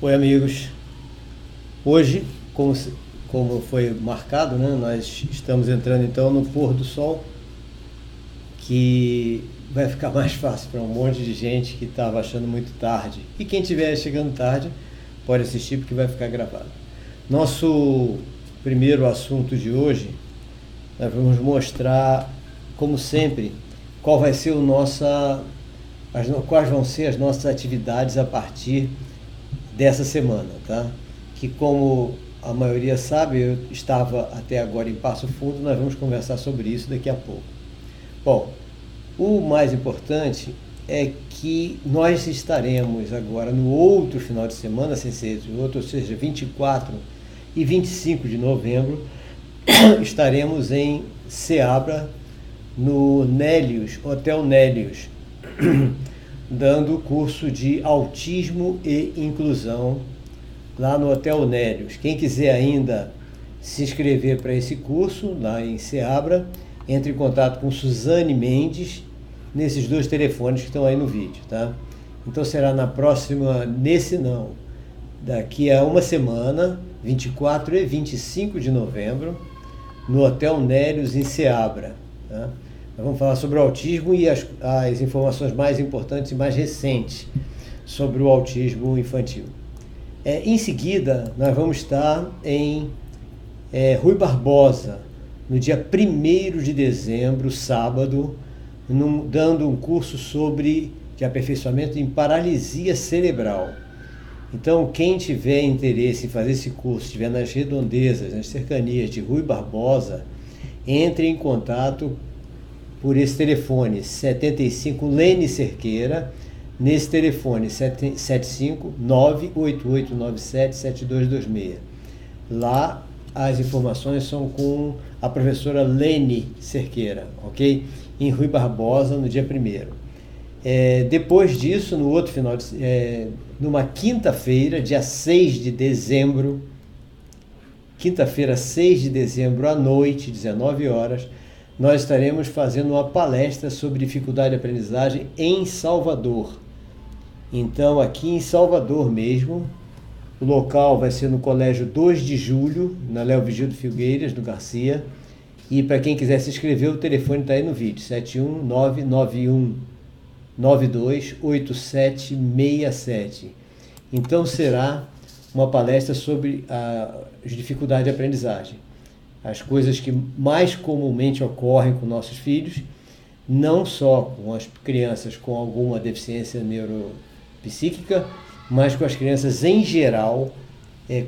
Oi, amigos. Hoje, como foi marcado, né, nós estamos entrando então no pôr do sol, que vai ficar mais fácil para um monte de gente que estava achando muito tarde. E quem estiver chegando tarde pode assistir porque vai ficar gravado. Nosso primeiro assunto de hoje, nós vamos mostrar, como sempre, quais vão ser as nossas atividades a partir dessa semana, tá? Que, como a maioria sabe, eu estava até agora em Passo Fundo, nós vamos conversar sobre isso daqui a pouco. Bom, o mais importante é que nós estaremos agora no outro final de semana, sem ser outro, ou seja, 24 e 25 de novembro, estaremos em Seabra, no Nélios, Hotel Nélios, dando o curso de Autismo e Inclusão lá no Hotel Nélios. Quem quiser ainda se inscrever para esse curso lá em Seabra, entre em contato com Suzane Mendes nesses dois telefones que estão aí no vídeo, tá? Então será daqui a uma semana, 24 e 25 de novembro, no Hotel Nélios em Seabra, tá? Nós vamos falar sobre o autismo e as informações mais importantes e mais recentes sobre o autismo infantil. Em seguida, nós vamos estar em Rui Barbosa, no dia 1º de dezembro, sábado, dando um curso de aperfeiçoamento em paralisia cerebral. Então, quem tiver interesse em fazer esse curso, estiver nas redondezas, nas cercanias de Rui Barbosa, entre em contato por esse telefone 75 Lene Cerqueira, nesse telefone 75 98897 7226. Lá as informações são com a professora Lene Cerqueira, ok? Em Rui Barbosa, no dia 1º. Depois disso, no outro final numa quinta-feira, dia 6 de dezembro, quinta-feira, 6 de dezembro, à noite, 19 horas, nós estaremos fazendo uma palestra sobre dificuldade de aprendizagem em Salvador. Então, aqui em Salvador mesmo, o local vai ser no Colégio 2 de Julho, na Léo Vigildo Filgueiras, do Garcia. E para quem quiser se inscrever, o telefone está aí no vídeo, 71991928767. Então, será uma palestra sobre as dificuldades de aprendizagem. As coisas que mais comumente ocorrem com nossos filhos, não só com as crianças com alguma deficiência neuropsíquica, mas com as crianças em geral,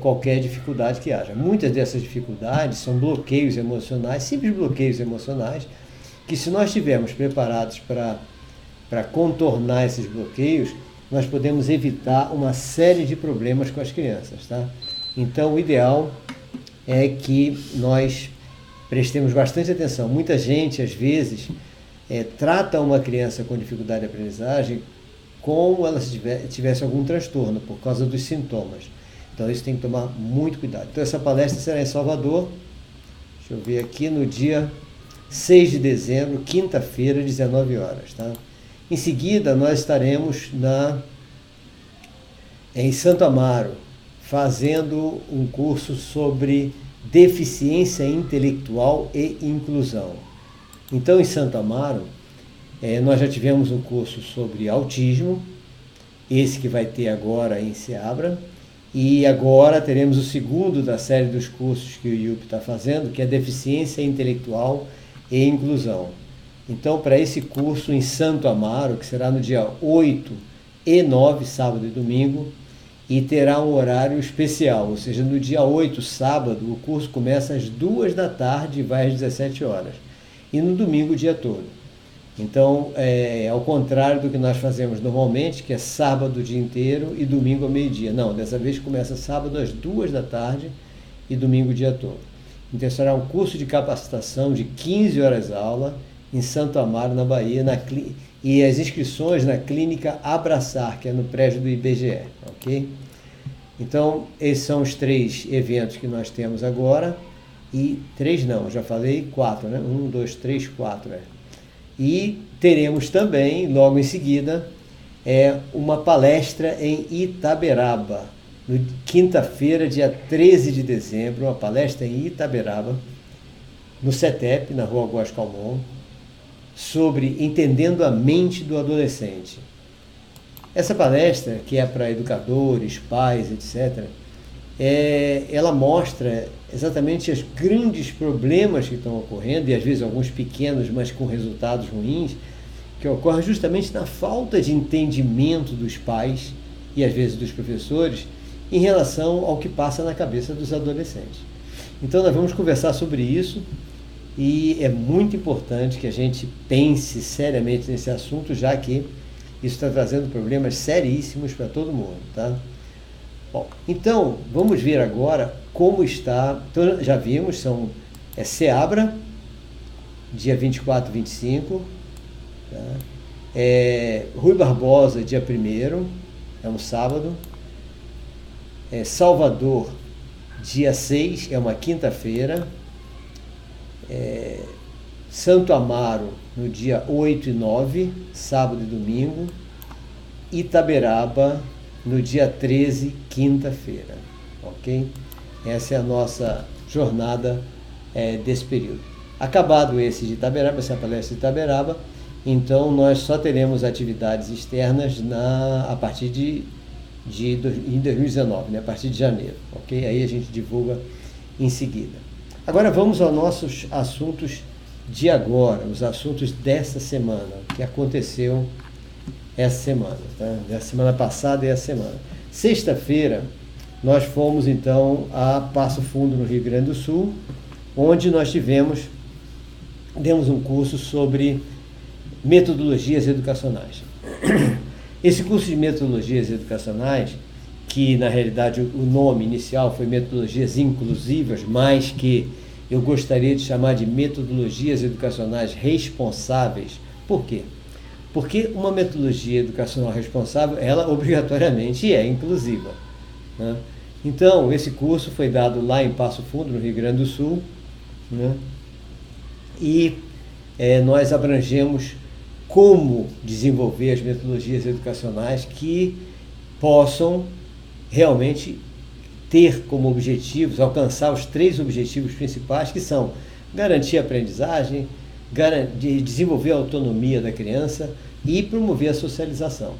qualquer dificuldade que haja. Muitas dessas dificuldades são bloqueios emocionais, simples bloqueios emocionais, que se nós estivermos preparados para contornar esses bloqueios, nós podemos evitar uma série de problemas com as crianças, tá? Então, o ideal é que nós prestemos bastante atenção. Muita gente, às vezes, trata uma criança com dificuldade de aprendizagem como ela tivesse algum transtorno, por causa dos sintomas. Então, isso tem que tomar muito cuidado. Então, essa palestra será em Salvador, deixa eu ver aqui, no dia 6 de dezembro, quinta-feira, 19 horas, tá? Em seguida, nós estaremos em Santo Amaro, fazendo um curso sobre deficiência intelectual e inclusão. Então, em Santo Amaro, nós já tivemos um curso sobre autismo, esse que vai ter agora em Seabra, e agora teremos o segundo da série dos cursos que o IUP está fazendo, que é deficiência intelectual e inclusão. Então, para esse curso em Santo Amaro, que será no dia 8 e 9, sábado e domingo, e terá um horário especial, ou seja, no dia 8, sábado, o curso começa às 2 da tarde e vai às 17 horas. E no domingo o dia todo. Então, ao contrário do que nós fazemos normalmente, que é sábado o dia inteiro e domingo ao meio-dia. Não, dessa vez começa sábado às 2 da tarde e domingo o dia todo. Então, será um curso de capacitação de 15 horas aula em Santo Amaro, na Bahia, e as inscrições na Clínica Abraçar, que é no prédio do IBGE, ok? Então, esses são os 3 eventos que nós temos agora, e 3 não, já falei 4, né? 1, 2, 3, 4, E teremos também, logo em seguida, uma palestra em Itaberaba, no quinta-feira, dia 13 de dezembro, uma palestra em Itaberaba, no CETEP, na Rua Góes Calmon, sobre entendendo a mente do adolescente. Essa palestra, que é para educadores, pais, etc., ela mostra exatamente os grandes problemas que estão ocorrendo, e às vezes alguns pequenos, mas com resultados ruins, que ocorrem justamente na falta de entendimento dos pais e às vezes dos professores em relação ao que passa na cabeça dos adolescentes. Então nós vamos conversar sobre isso, e é muito importante que a gente pense seriamente nesse assunto, já que isso está trazendo problemas seríssimos para todo mundo, tá? Bom, então, vamos ver agora como está. Então, já vimos, Seabra, dia 24 e 25. Tá? Rui Barbosa, dia 1º, é um sábado. Salvador, dia 6, é uma quinta-feira. Santo Amaro, no dia 8 e 9, sábado e domingo. Itaberaba, no dia 13, quinta-feira, ok? Essa é a nossa jornada desse período. Acabado esse de Itaberaba, essa palestra de Itaberaba, então nós só teremos atividades externas a partir em 2019, né, a partir de janeiro, ok? Aí a gente divulga em seguida. Agora vamos aos nossos assuntos de agora, os assuntos dessa semana, que aconteceu essa semana, tá? A semana passada e essa semana. Sexta-feira, nós fomos então a Passo Fundo, no Rio Grande do Sul, onde nós demos um curso sobre metodologias educacionais. Esse curso de metodologias educacionais, que na realidade o nome inicial foi metodologias inclusivas, mas que eu gostaria de chamar de metodologias educacionais responsáveis. Por quê? Porque uma metodologia educacional responsável, ela obrigatoriamente é inclusiva, né? Então, esse curso foi dado lá em Passo Fundo, no Rio Grande do Sul, né? E nós abrangemos como desenvolver as metodologias educacionais que possam realmente ter como objetivos, alcançar os 3 objetivos principais, que são garantir a aprendizagem, desenvolver a autonomia da criança e promover a socialização.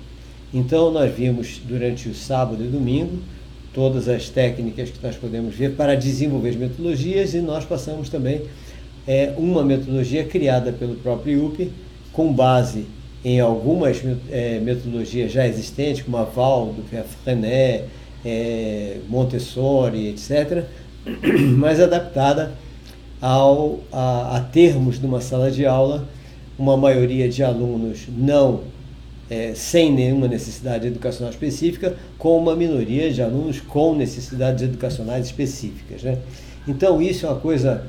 Então, nós vimos durante o sábado e domingo todas as técnicas que nós podemos ver para desenvolver as metodologias, e nós passamos também uma metodologia criada pelo próprio IUP, com base em algumas metodologias já existentes, como a Waldorf, a Freinet, Montessori, etc., mas adaptada a termos numa sala de aula uma maioria de alunos sem nenhuma necessidade educacional específica, com uma minoria de alunos com necessidades educacionais específicas, né? Então, isso é uma coisa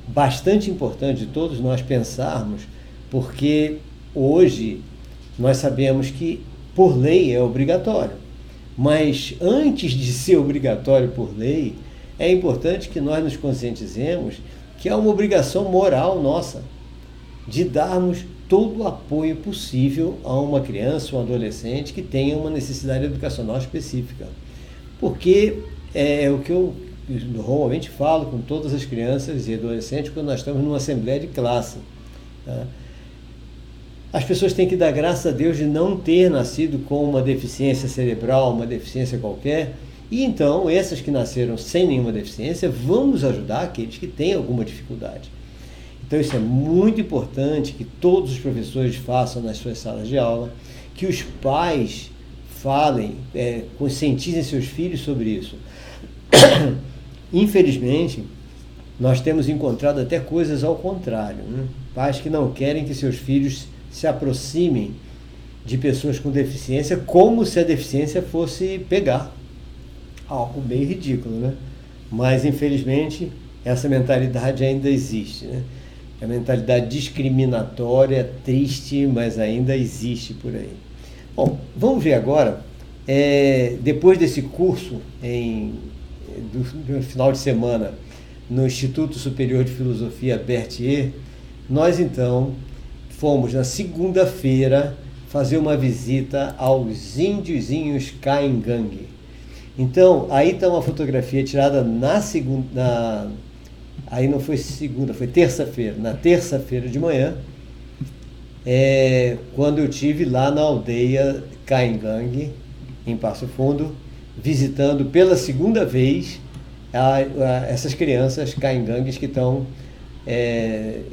bastante importante de todos nós pensarmos, porque hoje nós sabemos que por lei é obrigatório, mas antes de ser obrigatório por lei, é importante que nós nos conscientizemos que é uma obrigação moral nossa de darmos todo o apoio possível a uma criança ou um adolescente que tenha uma necessidade educacional específica. Porque é o que eu normalmente falo com todas as crianças e adolescentes quando nós estamos numa assembleia de classe, tá? As pessoas têm que dar graças a Deus de não ter nascido com uma deficiência cerebral, uma deficiência qualquer, e então essas que nasceram sem nenhuma deficiência, vamos ajudar aqueles que têm alguma dificuldade. Então isso é muito importante que todos os professores façam nas suas salas de aula, que os pais falem, conscientizem seus filhos sobre isso. Infelizmente, nós temos encontrado até coisas ao contrário, né? Pais que não querem que seus filhos se aproximem de pessoas com deficiência, como se a deficiência fosse pegar. Algo bem ridículo, né? Mas, infelizmente, essa mentalidade ainda existe, né? A mentalidade discriminatória, triste, mas ainda existe por aí. Bom, vamos ver agora, depois desse curso do final de semana no Instituto Superior de Filosofia Berthier, nós então fomos na segunda-feira fazer uma visita aos índiozinhos Caingangue. Então, aí está uma fotografia tirada na segunda, aí não foi segunda, foi terça-feira, na terça-feira de manhã, quando eu estive lá na aldeia Caingangue, em Passo Fundo, visitando pela segunda vez essas crianças caingangues que estão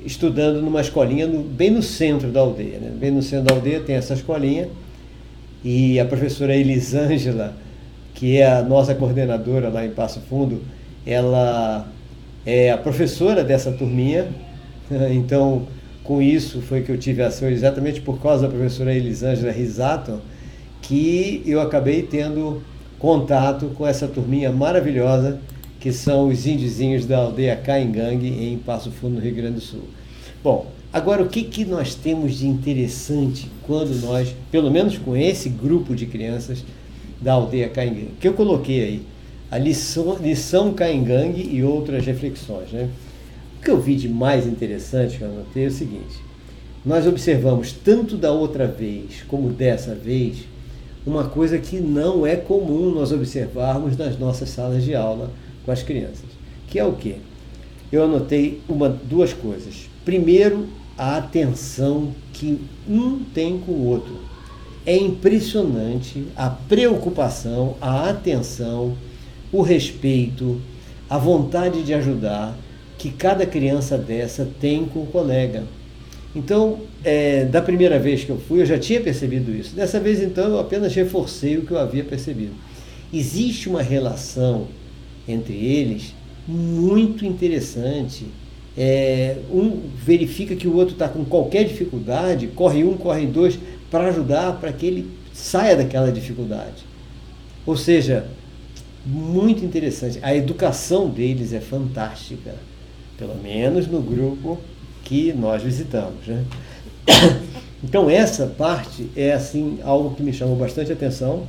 estudando numa escolinha bem no centro da aldeia, né? Bem no centro da aldeia tem essa escolinha, e a professora Elisângela, que é a nossa coordenadora lá em Passo Fundo, ela é a professora dessa turminha. Então, com isso foi que eu tive ação, exatamente por causa da professora Elisângela Risato, que eu acabei tendo contato com essa turminha maravilhosa, que são os índiozinhos da aldeia Caingangue, em Passo Fundo, no Rio Grande do Sul. Bom, agora o que nós temos de interessante quando nós, pelo menos com esse grupo de crianças da aldeia Caingangue, que eu coloquei aí, a lição Caingangue e outras reflexões, né? O que eu vi de mais interessante, que eu anotei, é o seguinte: nós observamos tanto da outra vez como dessa vez uma coisa que não é comum nós observarmos nas nossas salas de aula com as crianças, que é o quê? Eu anotei duas coisas. Primeiro, a atenção que um tem com o outro. É impressionante a preocupação, a atenção, o respeito, a vontade de ajudar que cada criança dessa tem com o colega. Então, da primeira vez que eu fui, eu já tinha percebido isso. Dessa vez, então, eu apenas reforcei o que eu havia percebido. Existe uma relação entre eles muito interessante. Um verifica que o outro está com qualquer dificuldade, corre um, corre dois, para ajudar, para que ele saia daquela dificuldade. Ou seja, muito interessante. A educação deles é fantástica, pelo menos no grupo que nós visitamos, né? Então essa parte é assim algo que me chamou bastante atenção,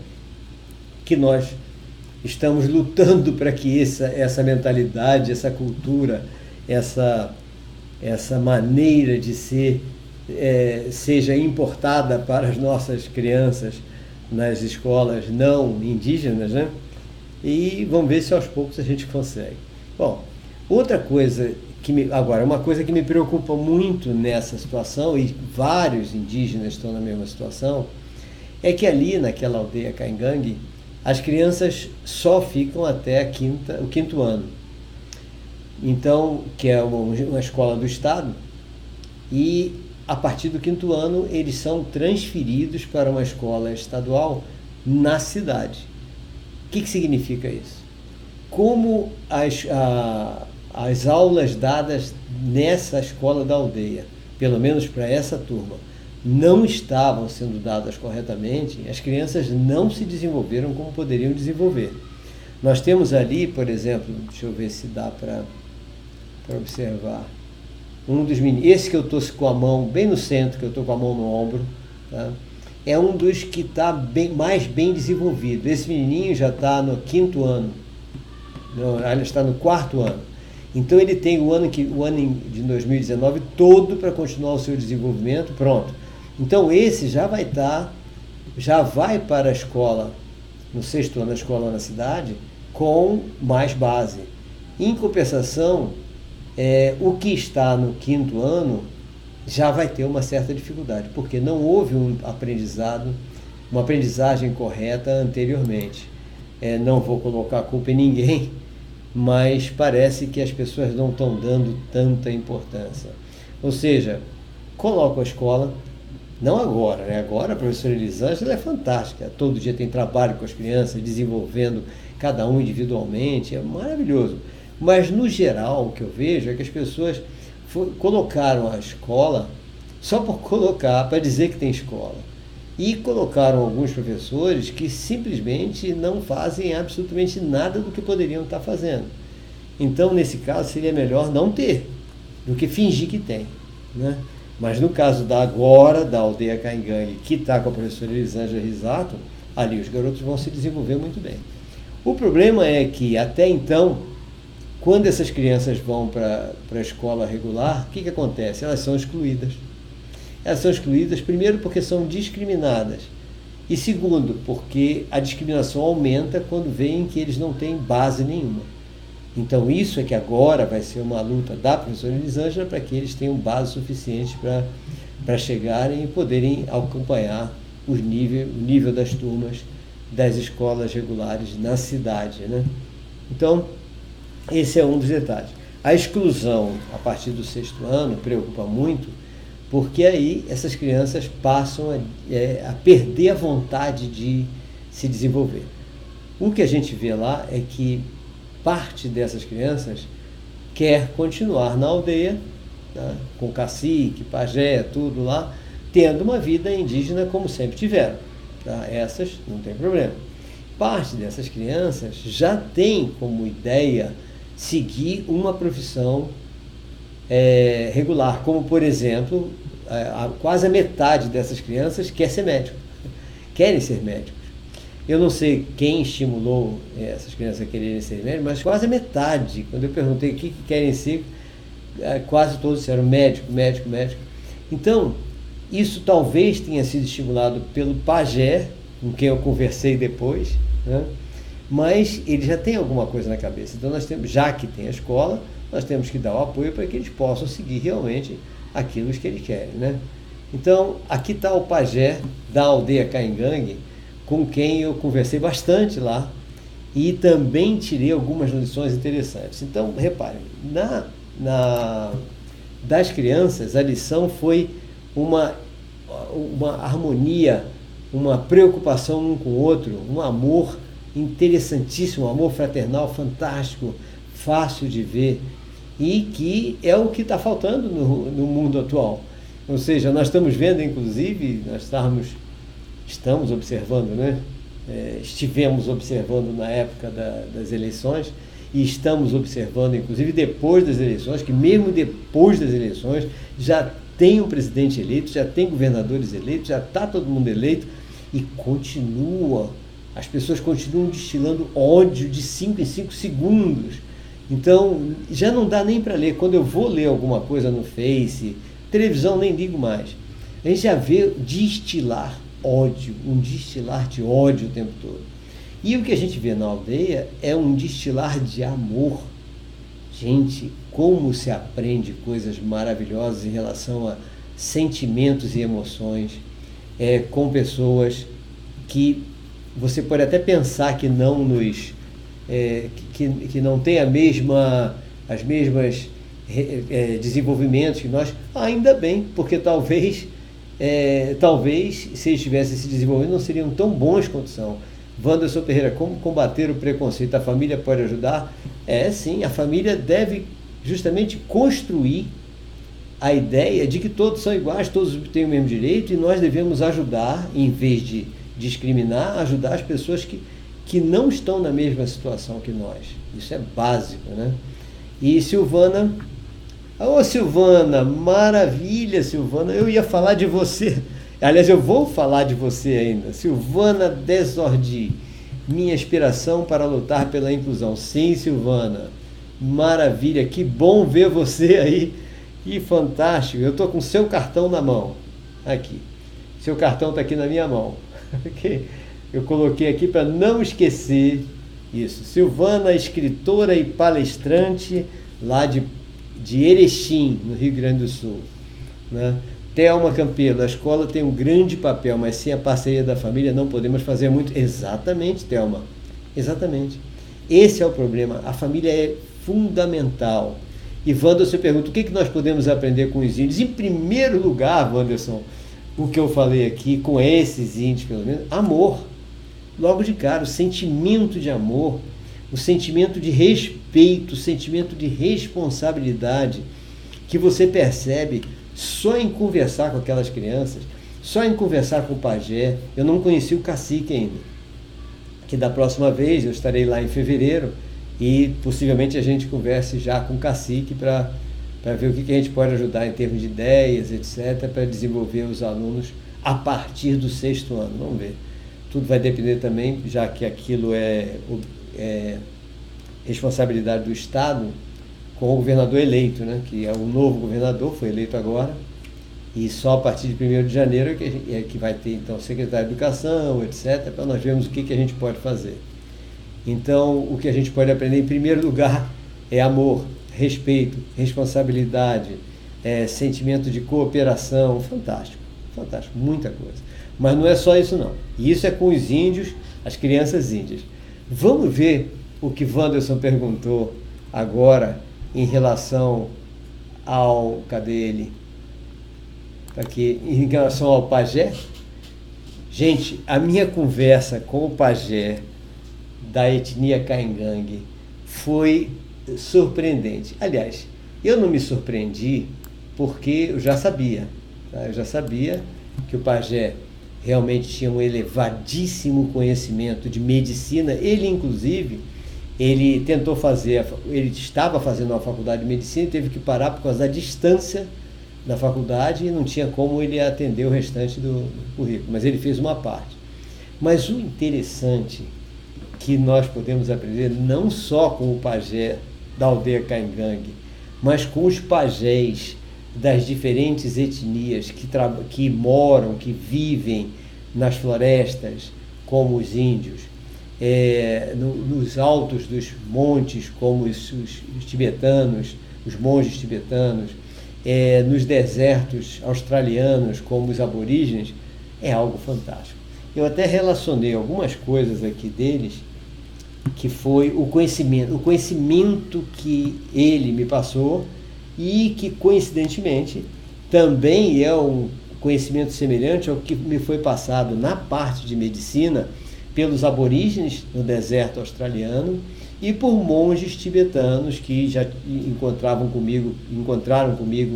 que nós estamos lutando para que essa mentalidade, essa cultura, essa maneira de ser seja importada para as nossas crianças nas escolas não indígenas, né? E vamos ver se aos poucos a gente consegue. Bom, outra coisa agora, uma coisa que me preocupa muito nessa situação, e vários indígenas estão na mesma situação, é que ali naquela aldeia Caingangue, as crianças só ficam até o quinto ano. Então, que é uma escola do Estado, e a partir do quinto ano eles são transferidos para uma escola estadual na cidade. O que significa isso? Como as aulas dadas nessa escola da aldeia, pelo menos para essa turma, não estavam sendo dadas corretamente, as crianças não se desenvolveram como poderiam desenvolver. Nós temos ali, por exemplo, deixa eu ver se dá para observar, um dos meninos, esse que eu estou com a mão bem no centro, que eu estou com a mão no ombro, tá? É um dos que está mais bem desenvolvido. Esse menininho já está no quinto ano, ele está no quarto ano. Então ele tem o ano de 2019 todo para continuar o seu desenvolvimento, pronto. Então esse já vai para a escola, no sexto ano, a escola na cidade, com mais base. Em compensação, o que está no quinto ano já vai ter uma certa dificuldade, porque não houve uma aprendizagem correta anteriormente. Não vou colocar a culpa em ninguém, mas parece que as pessoas não estão dando tanta importância. Ou seja, coloco a escola, não agora, né? Agora a professora Elisângela é fantástica, todo dia tem trabalho com as crianças, desenvolvendo cada um individualmente, é maravilhoso. Mas no geral o que eu vejo é que as pessoas colocaram a escola só por colocar, para dizer que tem escola. E colocaram alguns professores que simplesmente não fazem absolutamente nada do que poderiam estar fazendo. Então, nesse caso, seria melhor não ter, do que fingir que tem, né? Mas no caso da aldeia Caingangue, que está com a professora Elisângela Risato, ali os garotos vão se desenvolver muito bem. O problema é que, até então, quando essas crianças vão para a escola regular, o que acontece? Elas são excluídas. Elas são excluídas, primeiro, porque são discriminadas, e segundo, porque a discriminação aumenta quando veem que eles não têm base nenhuma. Então, isso é que agora vai ser uma luta da professora Elisângela para que eles tenham base suficiente para chegarem e poderem acompanhar o nível das turmas das escolas regulares na cidade, né? Então, esse é um dos detalhes. A exclusão a partir do sexto ano preocupa muito, porque aí essas crianças passam a perder a vontade de se desenvolver. O que a gente vê lá é que parte dessas crianças quer continuar na aldeia, tá? Com cacique, pajé, tudo lá, tendo uma vida indígena como sempre tiveram, tá? Essas não tem problema. Parte dessas crianças já tem como ideia seguir uma profissão regular, como, por exemplo, quase a metade dessas crianças quer ser médico, querem ser médicos. Eu não sei quem estimulou essas crianças a quererem ser médicos, mas quase a metade. Quando eu perguntei o que querem ser, quase todos disseram médico, médico, médico. Então, isso talvez tenha sido estimulado pelo pajé, com quem eu conversei depois, né? Mas ele já tem alguma coisa na cabeça. Então, nós temos, já que tem a escola, nós temos que dar o apoio para que eles possam seguir realmente aquilo que eles querem, né? Então, aqui está o pajé da aldeia Caingangue, com quem eu conversei bastante lá e também tirei algumas lições interessantes. Então, reparem, das crianças, a lição foi uma harmonia, uma preocupação um com o outro, um amor interessantíssimo, um amor fraternal fantástico, fácil de ver, e que é o que está faltando no mundo atual. Ou seja, nós estamos vendo, inclusive, estamos observando, né? Estivemos observando na época das eleições, e estamos observando, inclusive, depois das eleições, que mesmo depois das eleições já tem um presidente eleito, já tem governadores eleitos, já está todo mundo eleito, e as pessoas continuam destilando ódio de 5 em 5 segundos. Então, já não dá nem para ler. Quando eu vou ler alguma coisa no Face, televisão nem ligo mais. A gente já vê destilar ódio, um destilar de ódio o tempo todo. E o que a gente vê na aldeia é um destilar de amor. Gente, como se aprende coisas maravilhosas em relação a sentimentos e emoções com pessoas que você pode até pensar que não que não tem as mesmas desenvolvimentos que nós, ainda bem, porque talvez se eles tivessem esse desenvolvimento não seriam tão bons quanto são. Wanderson Ferreira, como combater o preconceito? A família pode ajudar? Sim, a família deve justamente construir a ideia de que todos são iguais, todos têm o mesmo direito, e nós devemos ajudar, em vez de discriminar, ajudar as pessoas que não estão na mesma situação que nós. Isso é básico, né? E Silvana, Silvana, maravilha, Silvana, eu ia falar de você. Aliás, eu vou falar de você ainda. Silvana Desordi, minha inspiração para lutar pela inclusão. Sim, Silvana, maravilha, que bom ver você aí, que fantástico. Eu estou com seu cartão na mão, aqui. Seu cartão está aqui na minha mão. Eu coloquei aqui para não esquecer isso. Silvana, escritora e palestrante lá de Erechim, no Rio Grande do Sul, né? Thelma Campelo, a escola tem um grande papel, mas sem a parceria da família não podemos fazer muito. Exatamente, Thelma. Exatamente. Esse é o problema. A família é fundamental. E Wanderson pergunta, o que nós podemos aprender com os índios? Em primeiro lugar, Wanderson, o que eu falei aqui, com esses índios, pelo menos, amor. Logo de cara, o sentimento de amor, o sentimento de respeito, o sentimento de responsabilidade que você percebe só em conversar com aquelas crianças, só em conversar com o pajé. Eu não conheci o cacique ainda, que da próxima vez eu estarei lá em fevereiro e possivelmente a gente converse já com o cacique para ver o que a gente pode ajudar em termos de ideias, etc., para desenvolver os alunos a partir do 6º ano. Vamos ver. Tudo vai depender também, já que aquilo é responsabilidade do Estado, com o governador eleito, né, que é o novo governador, foi eleito agora, e só a partir de 1º de janeiro que vai ter, então, secretário de Educação, etc., para nós vermos o que a gente pode fazer. Então, o que a gente pode aprender, em primeiro lugar, é amor, respeito, responsabilidade, sentimento de cooperação. Fantástico, fantástico, muita coisa. Mas não é só isso, não. E isso é com os índios, as crianças índias. Vamos ver o que Wanderson perguntou agora em relação ao... Cadê ele? Aqui, em relação ao pajé. Gente, a minha conversa com o pajé da etnia Caingangue foi surpreendente. Aliás, eu não me surpreendi porque eu já sabia. Tá? Eu já sabia que o pajé realmente tinha um elevadíssimo conhecimento de medicina. Ele, inclusive, ele estava fazendo uma faculdade de medicina e teve que parar por causa da distância da faculdade e não tinha como ele atender o restante do currículo, mas ele fez uma parte. Mas o interessante que nós podemos aprender não só com o pajé da aldeia Caingangue, mas com os pajés das diferentes etnias que moram, que vivem nas florestas, como os índios, nos altos dos montes, como os tibetanos, os monges tibetanos, nos desertos australianos, como os aborígenes, é algo fantástico. Eu até relacionei algumas coisas aqui deles, que foi o conhecimento que ele me passou e que, coincidentemente, também é um conhecimento semelhante ao que me foi passado na parte de medicina pelos aborígenes no deserto australiano e por monges tibetanos que já encontraram comigo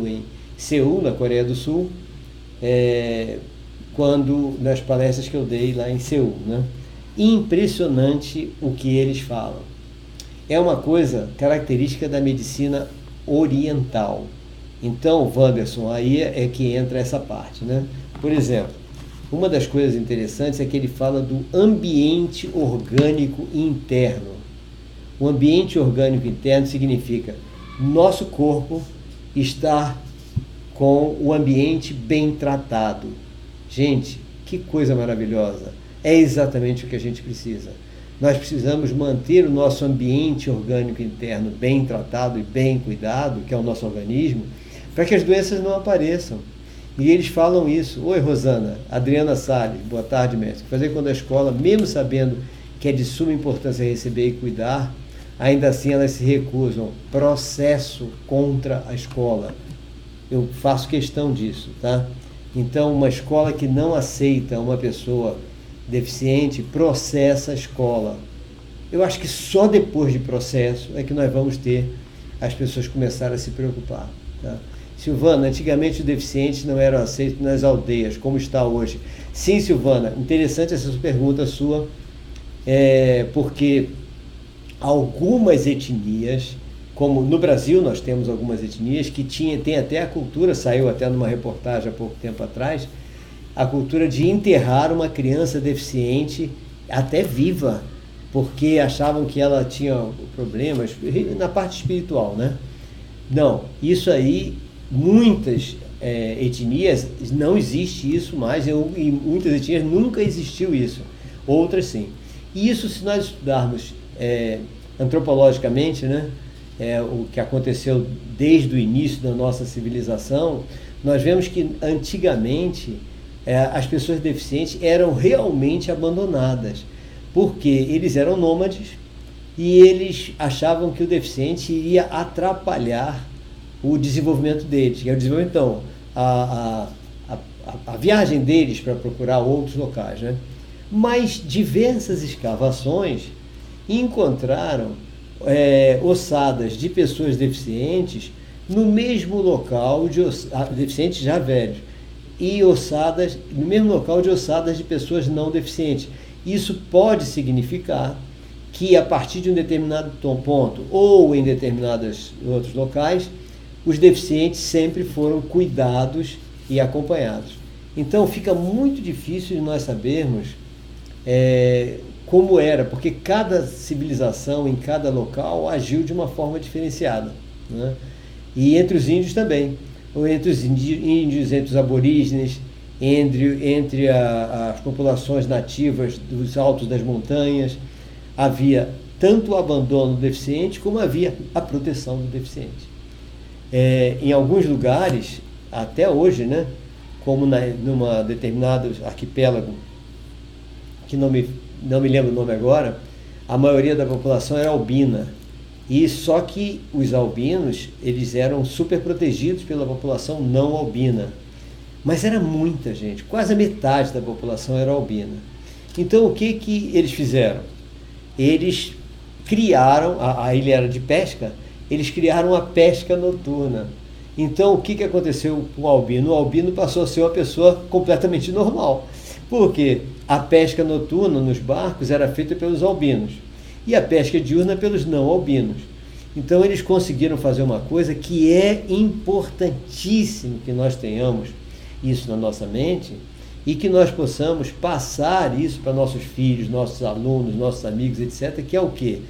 em Seul, na Coreia do Sul, nas palestras que eu dei lá em Seul, né? Impressionante o que eles falam. É uma coisa característica da medicina oriental. Então, Wanderson, aí é que entra essa parte, né? Por exemplo, uma das coisas interessantes é que ele fala do ambiente orgânico interno. O ambiente orgânico interno significa nosso corpo estar com o ambiente bem tratado. Gente, que coisa maravilhosa! É exatamente o que a gente precisa. Nós precisamos manter o nosso ambiente orgânico interno bem tratado e bem cuidado, que é o nosso organismo, para que as doenças não apareçam. E eles falam isso. Oi, Rosana, Adriana Salles, boa tarde, mestre. Fazer quando a escola, mesmo sabendo que é de suma importância receber e cuidar, ainda assim elas se recusam. Processo contra a escola. Eu faço questão disso, tá? Então, uma escola que não aceita uma pessoa deficiente processa a escola. Eu acho que só depois de processo é que nós vamos ter as pessoas começarem a se preocupar, tá? Silvana, antigamente os deficientes não eram aceitos nas aldeias, como está hoje. Sim, Silvana, interessante essa pergunta sua, porque algumas etnias, como no Brasil nós temos algumas etnias que tem até a cultura, saiu até numa reportagem há pouco tempo atrás, a cultura de enterrar uma criança deficiente até viva, porque achavam que ela tinha problemas na parte espiritual, né? Não, isso aí, muitas etnias, não existe isso mais, em muitas etnias nunca existiu isso, outras sim. E isso, se nós estudarmos antropologicamente, né, o que aconteceu desde o início da nossa civilização, nós vemos que antigamente as pessoas deficientes eram realmente abandonadas, porque eles eram nômades e eles achavam que o deficiente iria atrapalhar o desenvolvimento deles. Então, a viagem deles para procurar outros locais, né? Mas diversas escavações encontraram ossadas de pessoas deficientes no mesmo local deficientes já velhos, e no mesmo local de ossadas de pessoas não deficientes. Isso pode significar que a partir de um determinado ponto ou em determinados outros locais, os deficientes sempre foram cuidados e acompanhados. Então fica muito difícil de nós sabermos como era, porque cada civilização em cada local agiu de uma forma diferenciada, né? E entre os índios também, ou entre os índios, entre os aborígenes, entre as populações nativas dos altos das montanhas, havia tanto o abandono do deficiente como havia a proteção do deficiente. Em alguns lugares, até hoje, né, como numa determinado arquipélago, que não me lembro o nome agora, a maioria da população era albina. E só que os albinos, eles eram super protegidos pela população não albina. Mas era muita gente, quase a metade da população era albina. Então o que eles fizeram? Eles criaram, a ilha era de pesca, eles criaram a pesca noturna. Então o que aconteceu com o albino? O albino passou a ser uma pessoa completamente normal. Porque a pesca noturna nos barcos era feita pelos albinos e a pesca diurna pelos não albinos. Então eles conseguiram fazer uma coisa que é importantíssimo que nós tenhamos isso na nossa mente e que nós possamos passar isso para nossos filhos, nossos alunos, nossos amigos, etc., que é o quê?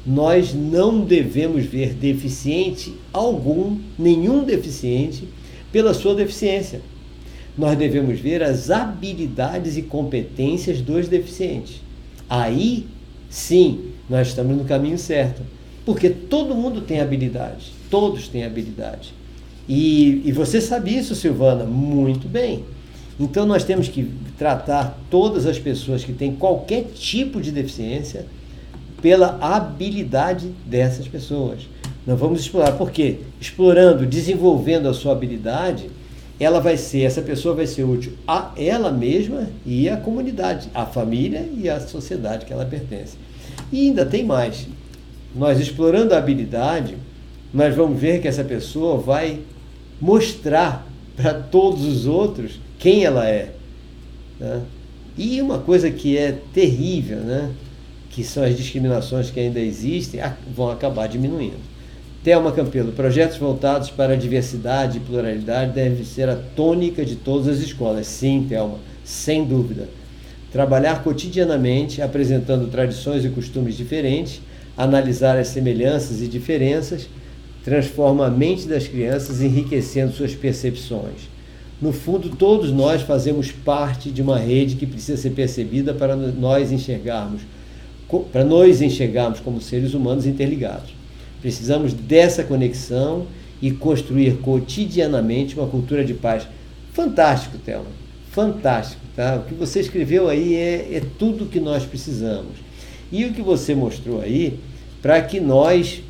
Nós não devemos ver deficiente algum, nenhum deficiente, pela sua deficiência. Nós devemos ver as habilidades e competências dos deficientes. Aí, sim, nós estamos no caminho certo. Porque todo mundo tem habilidade, todos têm habilidade. E você sabe isso, Silvana, muito bem. Então nós temos que tratar todas as pessoas que têm qualquer tipo de deficiência pela habilidade dessas pessoas. Nós vamos explorar, porque explorando, desenvolvendo a sua habilidade, essa pessoa vai ser útil a ela mesma e à comunidade, à família e à sociedade que ela pertence. E ainda tem mais. Nós explorando a habilidade, nós vamos ver que essa pessoa vai mostrar para todos os outros quem ela é. Né? E uma coisa que é terrível, né? Que são as discriminações que ainda existem, vão acabar diminuindo. Thelma Campelo, projetos voltados para a diversidade e pluralidade devem ser a tônica de todas as escolas. Sim, Thelma, sem dúvida. Trabalhar cotidianamente, apresentando tradições e costumes diferentes, analisar as semelhanças e diferenças, transforma a mente das crianças, enriquecendo suas percepções. No fundo, todos nós fazemos parte de uma rede que precisa ser percebida para nos enxergarmos como seres humanos interligados. Precisamos dessa conexão e construir cotidianamente uma cultura de paz. Fantástico, Thelma. Fantástico. Tá? O que você escreveu aí é tudo o que nós precisamos. E o que você mostrou aí, para que nós,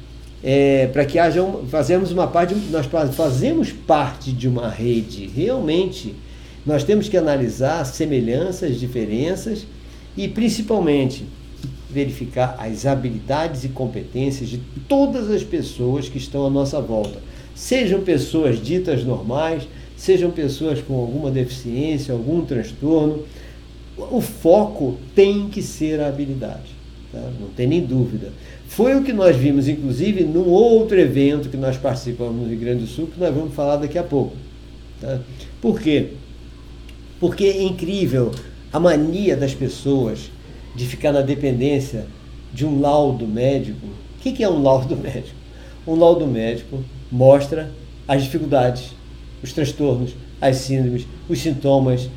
nós fazemos parte de uma rede. Realmente, nós temos que analisar semelhanças, diferenças e, principalmente, verificar as habilidades e competências de todas as pessoas que estão à nossa volta. Sejam pessoas ditas normais, sejam pessoas com alguma deficiência, algum transtorno. O foco tem que ser a habilidade, tá? Não tem nem dúvida. Foi o que nós vimos, inclusive, num outro evento que nós participamos no Rio Grande do Sul, que nós vamos falar daqui a pouco. Tá? Por quê? Porque é incrível a mania das pessoas de ficar na dependência de um laudo médico. O que é um laudo médico? Um laudo médico mostra as dificuldades, os transtornos, as síndromes, os sintomas,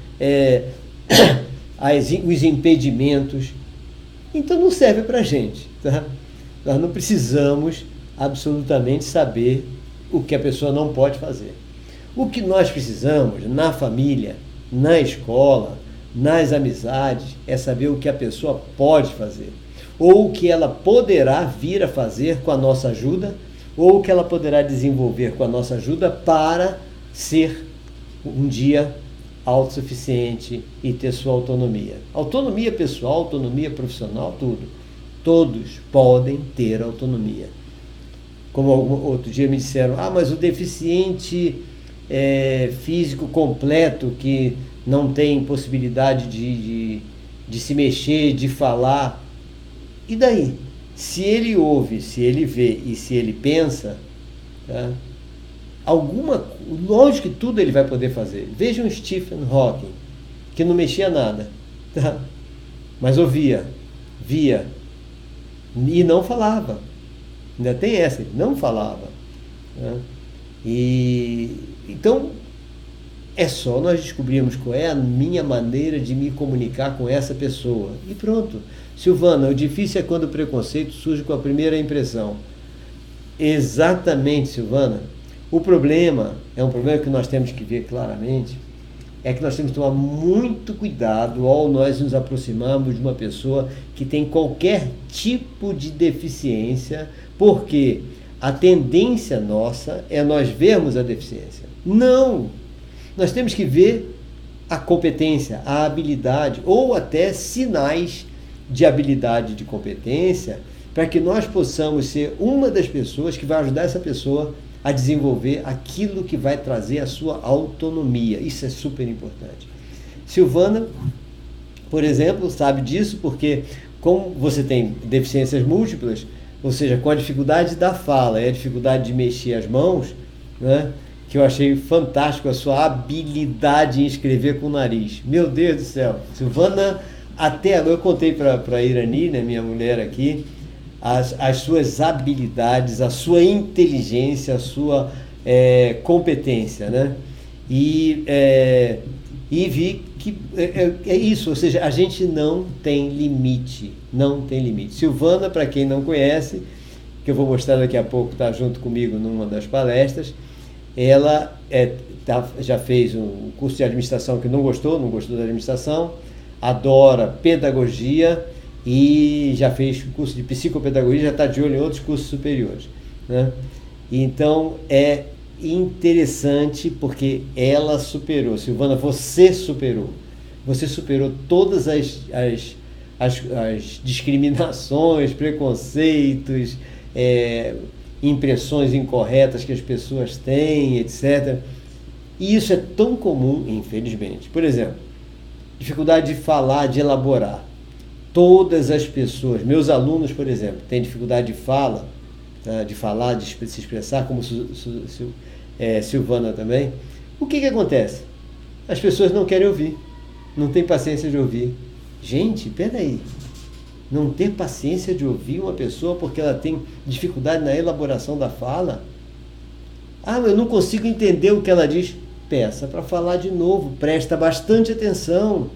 os impedimentos. Então não serve para a gente. Tá? Nós não precisamos absolutamente saber o que a pessoa não pode fazer. O que nós precisamos na família, na escola, nas amizades, é saber o que a pessoa pode fazer, ou o que ela poderá vir a fazer com a nossa ajuda, ou o que ela poderá desenvolver com a nossa ajuda para ser um dia autossuficiente e ter sua autonomia. Autonomia pessoal, autonomia profissional, tudo. Todos podem ter autonomia. Como outro dia me disseram, mas o deficiente físico completo que não tem possibilidade de se mexer, de falar. E daí? Se ele ouve, se ele vê e se ele pensa, tá? Lógico que tudo ele vai poder fazer. Vejam Stephen Hawking, que não mexia nada, tá? Mas ouvia, via e não falava. Ainda tem essa, ele não falava. Tá? Então, é só nós descobrirmos qual é a minha maneira de me comunicar com essa pessoa. E pronto. Silvana, o difícil é quando o preconceito surge com a primeira impressão. Exatamente, Silvana. O problema, é um problema que nós temos que ver claramente, é que nós temos que tomar muito cuidado ao nós nos aproximarmos de uma pessoa que tem qualquer tipo de deficiência, porque a tendência nossa é nós vermos a deficiência. Não! Nós temos que ver a competência, a habilidade, ou até sinais de habilidade e de competência, para que nós possamos ser uma das pessoas que vai ajudar essa pessoa a desenvolver aquilo que vai trazer a sua autonomia. Isso é super importante. Silvana, por exemplo, sabe disso porque, como você tem deficiências múltiplas, ou seja, com a dificuldade da fala e a dificuldade de mexer as mãos, né? Que eu achei fantástico a sua habilidade em escrever com o nariz. Meu Deus do céu. Silvana, até agora eu contei para a Irani, né, minha mulher aqui, as suas habilidades, a sua inteligência, a sua competência, né? E vi que é isso, ou seja, a gente não tem limite, não tem limite. Silvana, para quem não conhece, que eu vou mostrar daqui a pouco, está junto comigo numa das palestras, ela já fez um curso de administração que não gostou da administração, adora pedagogia e já fez curso de psicopedagogia, já está de olho em outros cursos superiores, né? Então é interessante porque ela superou. Silvana, você superou todas as discriminações, preconceitos, impressões incorretas que as pessoas têm, etc. E isso é tão comum, infelizmente. Por exemplo, dificuldade de falar, de elaborar. Todas as pessoas, meus alunos, por exemplo, têm dificuldade de fala, tá? De falar, de se expressar, como Silvana também. O que acontece? As pessoas não querem ouvir, não têm paciência de ouvir. Gente, peraí, não ter paciência de ouvir uma pessoa porque ela tem dificuldade na elaboração da fala? Ah, eu não consigo entender o que ela diz. Peça para falar de novo, presta bastante atenção.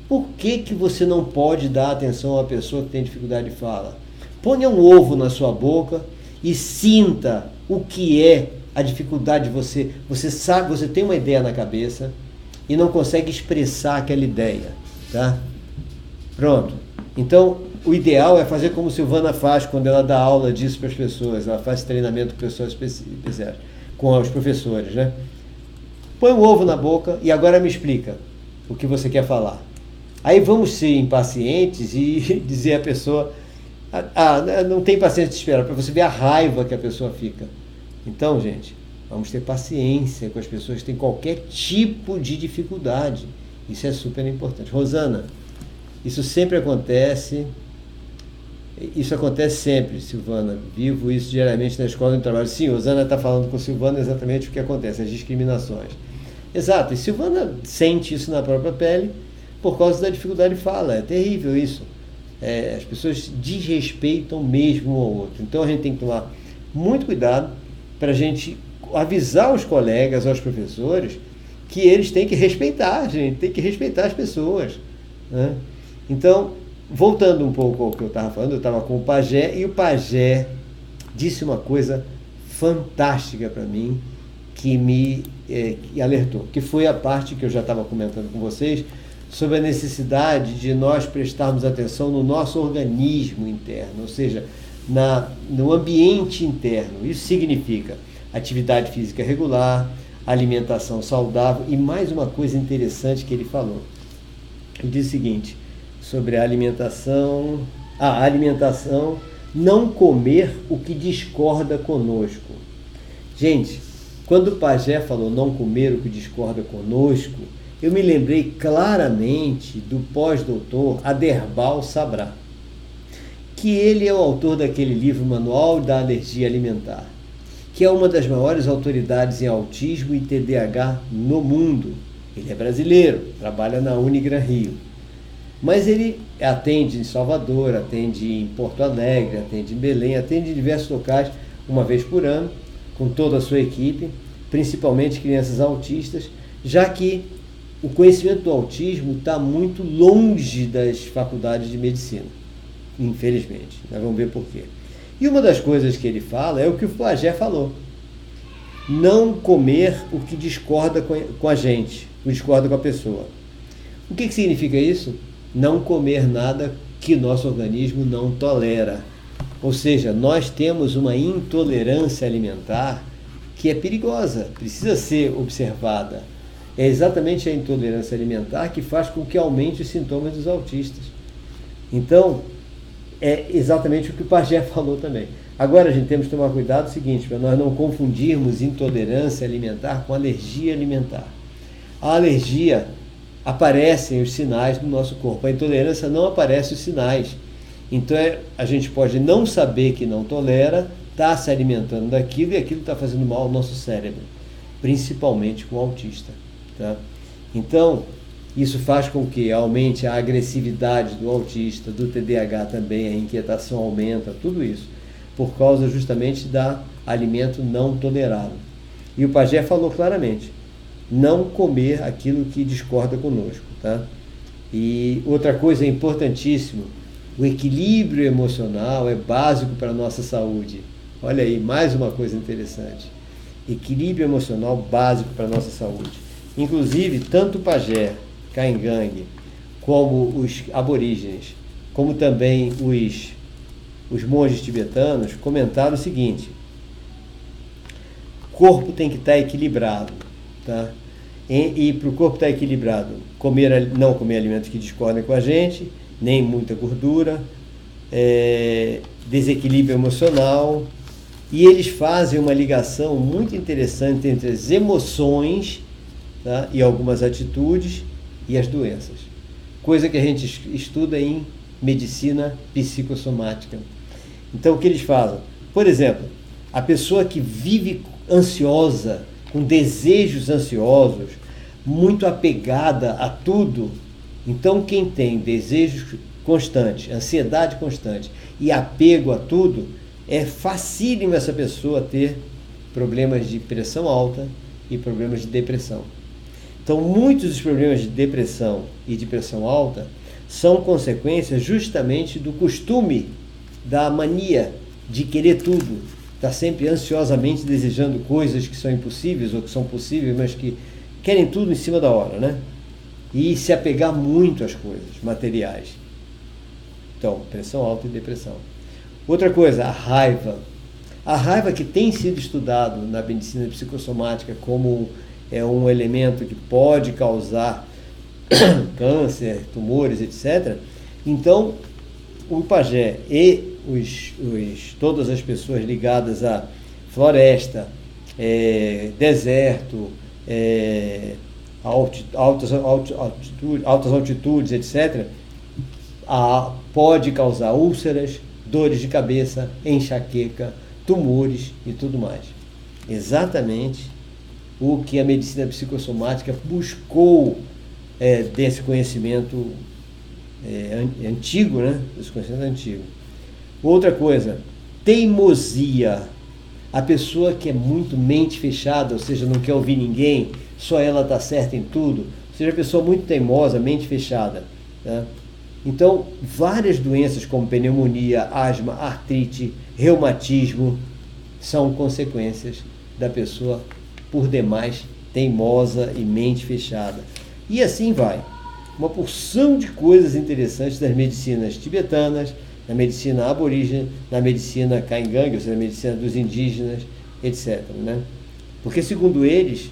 Por que você não pode dar atenção a uma pessoa que tem dificuldade de fala? Ponha um ovo na sua boca e sinta o que é a dificuldade de você. Você sabe, você tem uma ideia na cabeça e não consegue expressar aquela ideia, tá? Pronto. Então, o ideal é fazer como Silvana faz quando ela dá aula disso para as pessoas. Ela faz treinamento com pessoas especiais, com os professores, né? Põe um ovo na boca e agora me explica o que você quer falar. Aí vamos ser impacientes e dizer à pessoa, não tem paciência de esperar, para você ver a raiva que a pessoa fica. Então, gente, vamos ter paciência com as pessoas que têm qualquer tipo de dificuldade. Isso é super importante. Rosana, isso sempre acontece. Isso acontece sempre, Silvana. Vivo isso diariamente na escola onde trabalho. Sim, Rosana está falando com Silvana exatamente o que acontece, as discriminações. Exato, e Silvana sente isso na própria pele por causa da dificuldade de fala. É terrível isso. As pessoas desrespeitam mesmo um ao outro. Então a gente tem que tomar muito cuidado para a gente avisar os colegas, aos professores, que eles têm que respeitar a gente, tem que respeitar as pessoas, né? Então, voltando um pouco ao que eu estava falando, eu estava com o Pajé, e o Pajé disse uma coisa fantástica para mim, que me alertou, que foi a parte que eu já estava comentando com vocês, sobre a necessidade de nós prestarmos atenção no nosso organismo interno, ou seja, no ambiente interno. Isso significa atividade física regular, alimentação saudável, e mais uma coisa interessante que ele falou. Ele disse o seguinte, sobre a alimentação, não comer o que discorda conosco. Gente, quando o Pajé falou não comer o que discorda conosco, eu me lembrei claramente do pós-doutor Aderbal Sabra, que ele é o autor daquele livro Manual da Alergia Alimentar, que é uma das maiores autoridades em autismo e TDAH no mundo. Ele é brasileiro, trabalha na Unigran Rio. Mas ele atende em Salvador, atende em Porto Alegre, atende em Belém, atende em diversos locais, uma vez por ano, com toda a sua equipe, principalmente crianças autistas, já que o conhecimento do autismo está muito longe das faculdades de medicina, infelizmente. Nós vamos ver por quê. E uma das coisas que ele fala é o que o Pajé falou. Não comer o que discorda com a gente, o que discorda com a pessoa. O que significa isso? Não comer nada que nosso organismo não tolera. Ou seja, nós temos uma intolerância alimentar que é perigosa, precisa ser observada. É exatamente a intolerância alimentar que faz com que aumente os sintomas dos autistas. Então, é exatamente o que o Pajé falou também. Agora, a gente temos que tomar cuidado o seguinte, para nós não confundirmos intolerância alimentar com alergia alimentar. A alergia, aparecem os sinais no nosso corpo. A intolerância não aparece os sinais. Então, a gente pode não saber que não tolera, está se alimentando daquilo e aquilo está fazendo mal ao nosso cérebro, principalmente com o autista. Tá? Então, isso faz com que aumente a agressividade do autista, do TDAH também, a inquietação aumenta, tudo isso, por causa justamente da alimento não tolerado. E o Pajé falou claramente, não comer aquilo que discorda conosco. Tá? E outra coisa importantíssima, o equilíbrio emocional é básico para a nossa saúde. Olha aí, mais uma coisa interessante. equilíbrio emocional básico para a nossa saúde. Inclusive, tanto o pajé, caingangue, como os aborígenes, como também os monges tibetanos comentaram o seguinte: o corpo tem que estar equilibrado, tá? E para o corpo estar equilibrado, não comer alimentos que discordem com a gente, nem muita gordura, desequilíbrio emocional. E eles fazem uma ligação muito interessante entre as emoções, tá, e algumas atitudes e as doenças. Coisa que a gente estuda em medicina psicossomática. Então, o que eles fazem? Por exemplo, a pessoa que vive ansiosa, com desejos ansiosos, muito apegada a tudo. Então, quem tem desejos constantes, ansiedade constante e apego a tudo, é facílimo essa pessoa ter problemas de pressão alta e problemas de depressão. Então, muitos dos problemas de depressão e de pressão alta são consequências justamente do costume, da mania de querer tudo, estar sempre ansiosamente desejando coisas que são impossíveis ou que são possíveis, mas que querem tudo em cima da hora, né? E se apegar muito às coisas materiais. Então, pressão alta e depressão. Outra coisa, a raiva. A raiva, que tem sido estudado na medicina psicossomática como um elemento que pode causar câncer, tumores, etc. Então, o pajé e todas as pessoas ligadas à floresta, deserto, altas altitudes, etc., pode causar úlceras, dores de cabeça, enxaqueca, tumores e tudo mais. Exatamente o que a medicina psicossomática buscou desse conhecimento antigo, né? Desse conhecimento antigo. Outra coisa, teimosia. A pessoa que é muito mente fechada, ou seja, não quer ouvir ninguém, só ela está certa em tudo, ou seja, a pessoa muito teimosa, mente fechada, né? Então, várias doenças como pneumonia, asma, artrite, reumatismo, são consequências da pessoa, por demais, teimosa e mente fechada. E assim vai. Uma porção de coisas interessantes das medicinas tibetanas, na medicina aborígene, na medicina caingangue, ou seja, na medicina dos indígenas, etc., né? Porque, segundo eles,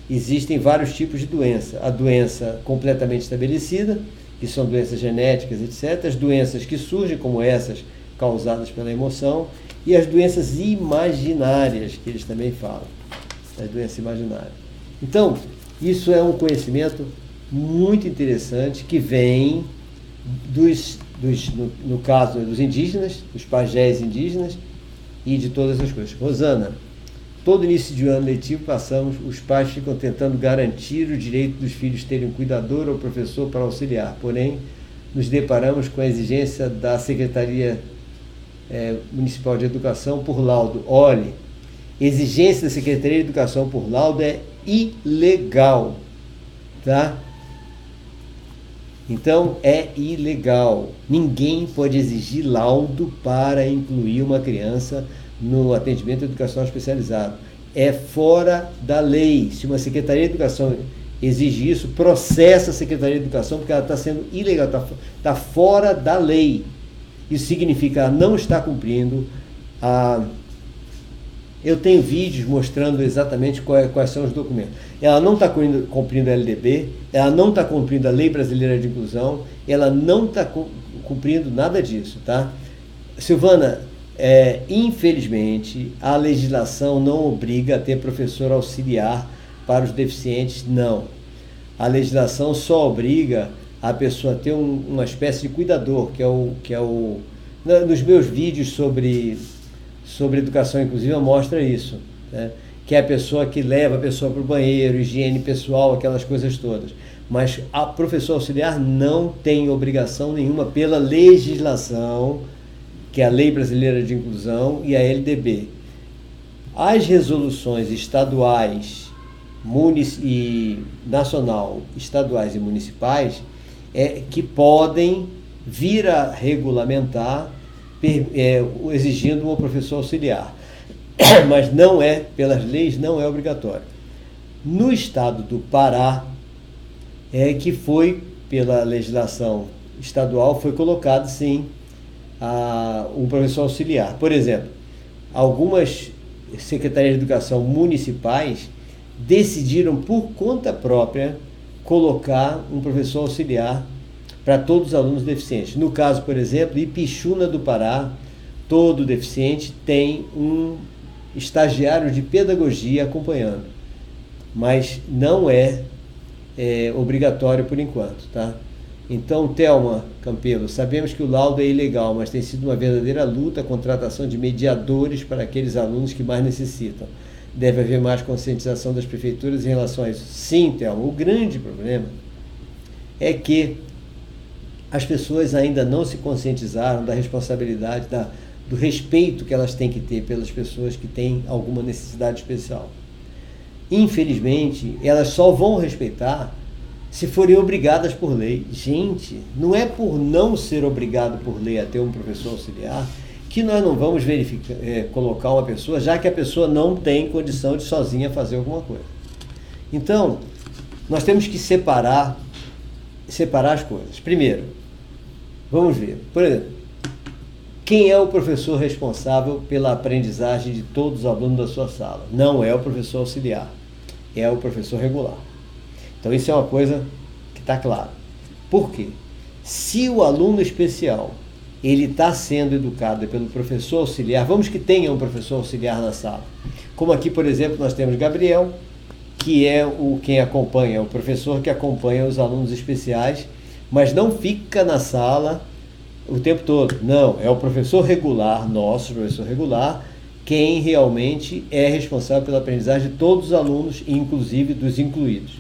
existem vários tipos de doença. A doença completamente estabelecida, que são doenças genéticas, etc., as doenças que surgem, como essas causadas pela emoção, e as doenças imaginárias, que eles também falam, as doenças imaginárias. Então, isso é um conhecimento muito interessante que vem no caso dos indígenas, dos pajés indígenas e de todas as coisas. Rosana, todo início de ano letivo os pais ficam tentando garantir o direito dos filhos terem um cuidador ou professor para auxiliar, porém nos deparamos com a exigência da Secretaria Municipal de Educação por laudo. Olhe, exigência da Secretaria de Educação por laudo é ilegal, tá? Então, é ilegal. Ninguém pode exigir laudo para incluir uma criança no atendimento educacional especializado. É fora da lei. Se uma Secretaria de Educação exige isso, processa a Secretaria de Educação, porque ela está sendo ilegal, está fora da lei. Isso significa que ela não está cumprindo Eu tenho vídeos mostrando exatamente quais são os documentos. Ela não está cumprindo a LDB, ela não está cumprindo a Lei Brasileira de Inclusão, ela não está cumprindo nada disso, tá? Silvana, infelizmente, a legislação não obriga a ter professor auxiliar para os deficientes, não. A legislação só obriga a pessoa a ter uma espécie de cuidador, nos meus vídeos sobre educação inclusiva mostra isso, né? Que é a pessoa que leva a pessoa para o banheiro, higiene pessoal, aquelas coisas todas. Mas a professor auxiliar não tem obrigação nenhuma pela legislação, que é a Lei Brasileira de Inclusão e a LDB. As resoluções estaduais, nacional, estaduais e municipais, que podem vir a regulamentar exigindo um professor auxiliar. mas não é, pelas leis, não é obrigatório. No estado do Pará, que foi, pela legislação estadual, foi colocado, sim, um professor auxiliar. Por exemplo, algumas secretarias de educação municipais decidiram, por conta própria, colocar um professor auxiliar para todos os alunos deficientes. No caso, por exemplo, Ipixuna do Pará, todo deficiente tem um estagiário de pedagogia acompanhando, mas não é obrigatório por enquanto, tá? Então, Thelma Campelo, sabemos que o laudo é ilegal, mas tem sido uma verdadeira luta a contratação de mediadores para aqueles alunos que mais necessitam. Deve haver mais conscientização das prefeituras em relação a isso. Sim, Thelma, o grande problema é que as pessoas ainda não se conscientizaram da responsabilidade, do respeito que elas têm que ter pelas pessoas que têm alguma necessidade especial. Infelizmente, elas só vão respeitar se forem obrigadas por lei. Gente, não é por não ser obrigado por lei a ter um professor auxiliar que nós não vamos colocar uma pessoa, já que a pessoa não tem condição de sozinha fazer alguma coisa. Então, nós temos que separar as coisas. Primeiro, vamos ver, por exemplo, quem é o professor responsável pela aprendizagem de todos os alunos da sua sala? Não é o professor auxiliar, é o professor regular. Então, isso é uma coisa que está clara. Por quê? Se o aluno especial ele está sendo educado pelo professor auxiliar, vamos que tenha um professor auxiliar na sala. Como aqui, por exemplo, nós temos Gabriel, que é quem acompanha, o professor que acompanha os alunos especiais, mas não fica na sala o tempo todo. Não, é o professor regular, nosso professor regular, quem realmente é responsável pela aprendizagem de todos os alunos, inclusive dos incluídos.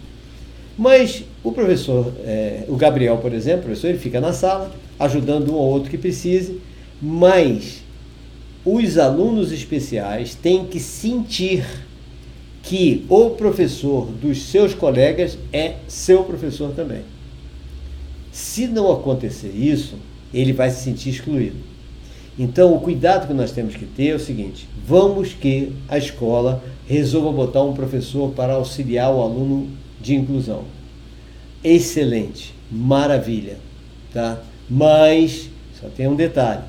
Mas o professor, o Gabriel, por exemplo, o professor, ele fica na sala, ajudando um ou outro que precise, mas os alunos especiais têm que sentir que o professor dos seus colegas é seu professor também. Se não acontecer isso, ele vai se sentir excluído. Então, o cuidado que nós temos que ter é o seguinte: vamos que a escola resolva botar um professor para auxiliar o aluno de inclusão. Excelente, maravilha, tá? Mas, só tem um detalhe: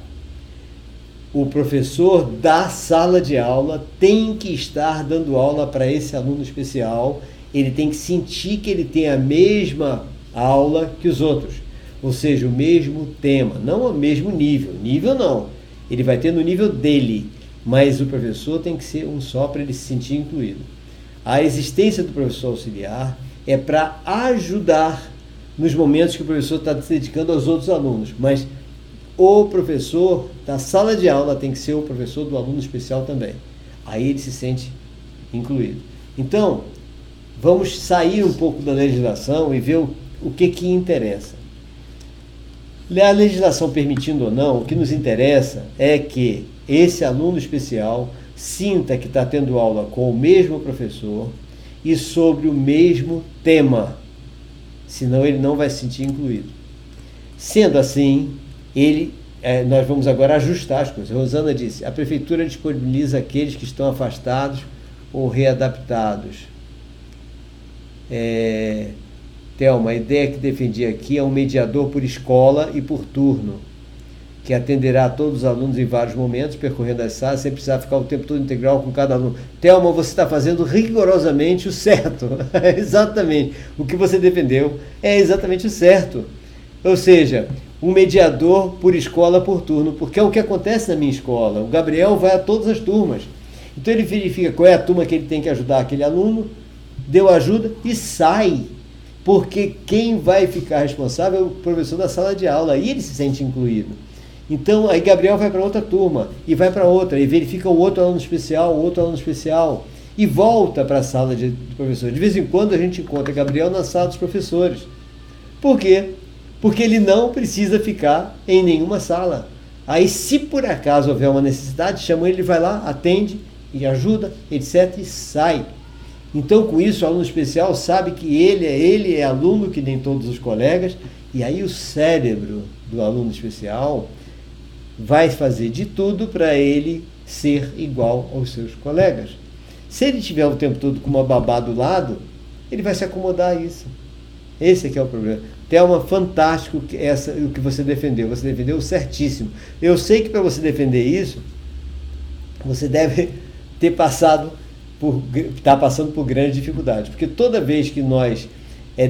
o professor da sala de aula tem que estar dando aula para esse aluno especial, ele tem que sentir que ele tem a mesma aula que os outros, ou seja, o mesmo tema, não o mesmo nível não, ele vai ter no nível dele, mas o professor tem que ser um só para ele se sentir incluído. A existência do professor auxiliar é para ajudar nos momentos que o professor está se dedicando aos outros alunos, mas o professor da sala de aula tem que ser o professor do aluno especial também. Aí ele se sente incluído. Então, vamos sair um pouco da legislação e ver o que interessa. A legislação permitindo ou não, o que nos interessa é que esse aluno especial sinta que está tendo aula com o mesmo professor e sobre o mesmo tema, senão ele não vai se sentir incluído. Sendo assim, nós vamos agora ajustar as coisas. A Rosana disse: a prefeitura disponibiliza aqueles que estão afastados ou readaptados. Thelma, a ideia que defendi aqui é um mediador por escola e por turno, que atenderá a todos os alunos em vários momentos, percorrendo as salas, sem precisar ficar o tempo todo integral com cada aluno. Thelma, você está fazendo rigorosamente o certo. Exatamente. O que você defendeu é exatamente o certo. Ou seja, um mediador por escola, por turno, porque é o que acontece na minha escola. O Gabriel vai a todas as turmas. Então ele verifica qual é a turma que ele tem que ajudar aquele aluno, deu ajuda e sai. Porque quem vai ficar responsável é o professor da sala de aula, e ele se sente incluído. Então, aí Gabriel vai para outra turma, e vai para outra, e verifica o outro aluno especial, e volta para a sala do professor. De vez em quando a gente encontra Gabriel na sala dos professores. Por quê? Porque ele não precisa ficar em nenhuma sala. Aí, se por acaso houver uma necessidade, chama ele, vai lá, atende, e ajuda, etc., e sai. Então, com isso, o aluno especial sabe que ele é aluno que nem todos os colegas, e aí o cérebro do aluno especial vai fazer de tudo para ele ser igual aos seus colegas. Se ele tiver o tempo todo com uma babá do lado, ele vai se acomodar a isso. Esse aqui é o problema. Thelma, fantástico o que você defendeu. Você defendeu certíssimo. Eu sei que para você defender isso, você deve ter está passando por grandes dificuldades. Porque toda vez que nós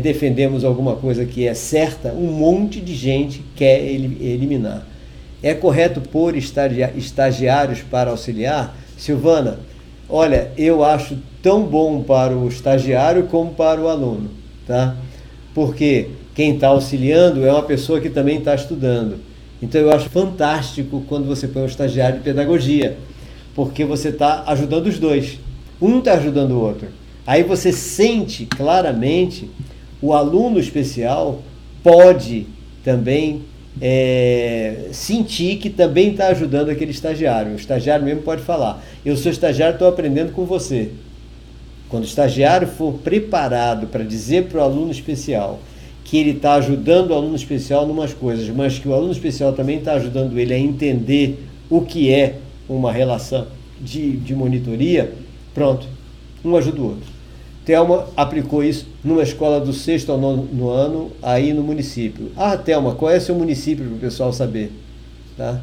defendemos alguma coisa que é certa, um monte de gente quer eliminar. É correto pôr estagiários para auxiliar? Silvana, olha, eu acho tão bom para o estagiário como para o aluno, tá? Porque quem está auxiliando é uma pessoa que também está estudando. Então eu acho fantástico quando você põe um estagiário de pedagogia, porque você está ajudando os dois. Um está ajudando o outro. Aí você sente claramente, o aluno especial pode também sentir que também está ajudando aquele estagiário. O estagiário mesmo pode falar: eu sou estagiário, estou aprendendo com você. Quando o estagiário for preparado para dizer para o aluno especial que ele está ajudando o aluno especial em umas coisas, mas que o aluno especial também está ajudando ele a entender o que é uma relação de monitoria, pronto, um ajuda o outro. Thelma aplicou isso numa escola do 6º ao 9º ano, aí no município. Ah, Thelma, qual é o seu município para o pessoal saber? Tá?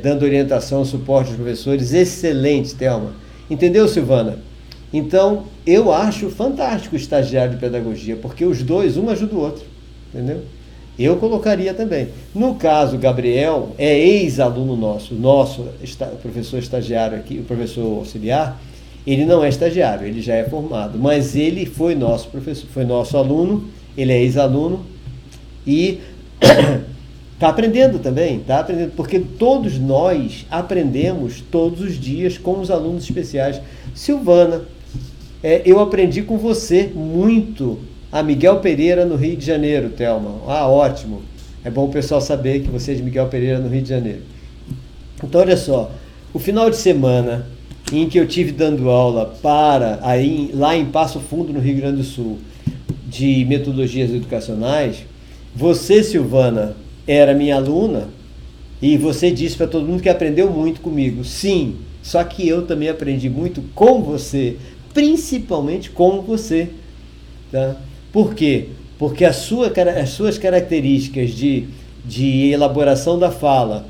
Dando orientação, suporte aos professores, excelente, Thelma. Entendeu, Silvana? Então, eu acho fantástico o estagiário de pedagogia, porque os dois, um ajuda o outro, entendeu? Eu colocaria também. No caso, Gabriel é ex-aluno nosso, professor estagiário aqui, o professor auxiliar, ele não é estagiário, ele já é formado, mas ele foi nosso professor, foi nosso aluno, ele é ex-aluno e está aprendendo também, porque todos nós aprendemos todos os dias com os alunos especiais. Silvana, eu aprendi com você muito a Miguel Pereira no Rio de Janeiro, Thelma. Ah, ótimo. É bom o pessoal saber que você é de Miguel Pereira no Rio de Janeiro. Então, olha só, o final de semana em que eu tive dando aula lá em Passo Fundo, no Rio Grande do Sul, de metodologias educacionais, você, Silvana, era minha aluna e você disse para todo mundo que aprendeu muito comigo. Sim, só que eu também aprendi muito com você, principalmente com você. Tá? Por quê? Porque as suas características de elaboração da fala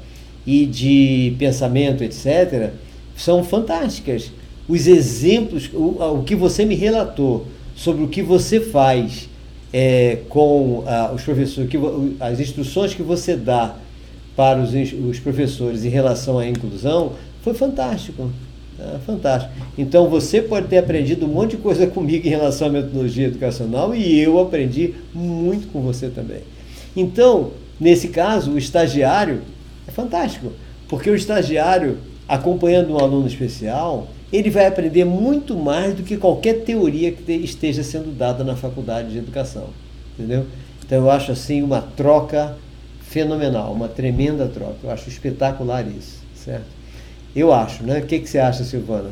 e de pensamento, etc., são fantásticas. Os exemplos, o que você me relatou sobre o que você faz com os professores, as instruções que você dá para os professores em relação à inclusão, foi fantástico. Fantástico. Então você pode ter aprendido um monte de coisa comigo em relação à metodologia educacional e eu aprendi muito com você também. Então, nesse caso, o estagiário é fantástico, porque o estagiário, acompanhando um aluno especial, ele vai aprender muito mais do que qualquer teoria que esteja sendo dada na faculdade de educação. Entendeu? Então eu acho assim uma troca fenomenal, uma tremenda troca. Eu acho espetacular isso, certo? Eu acho, né? O que você acha, Silvana?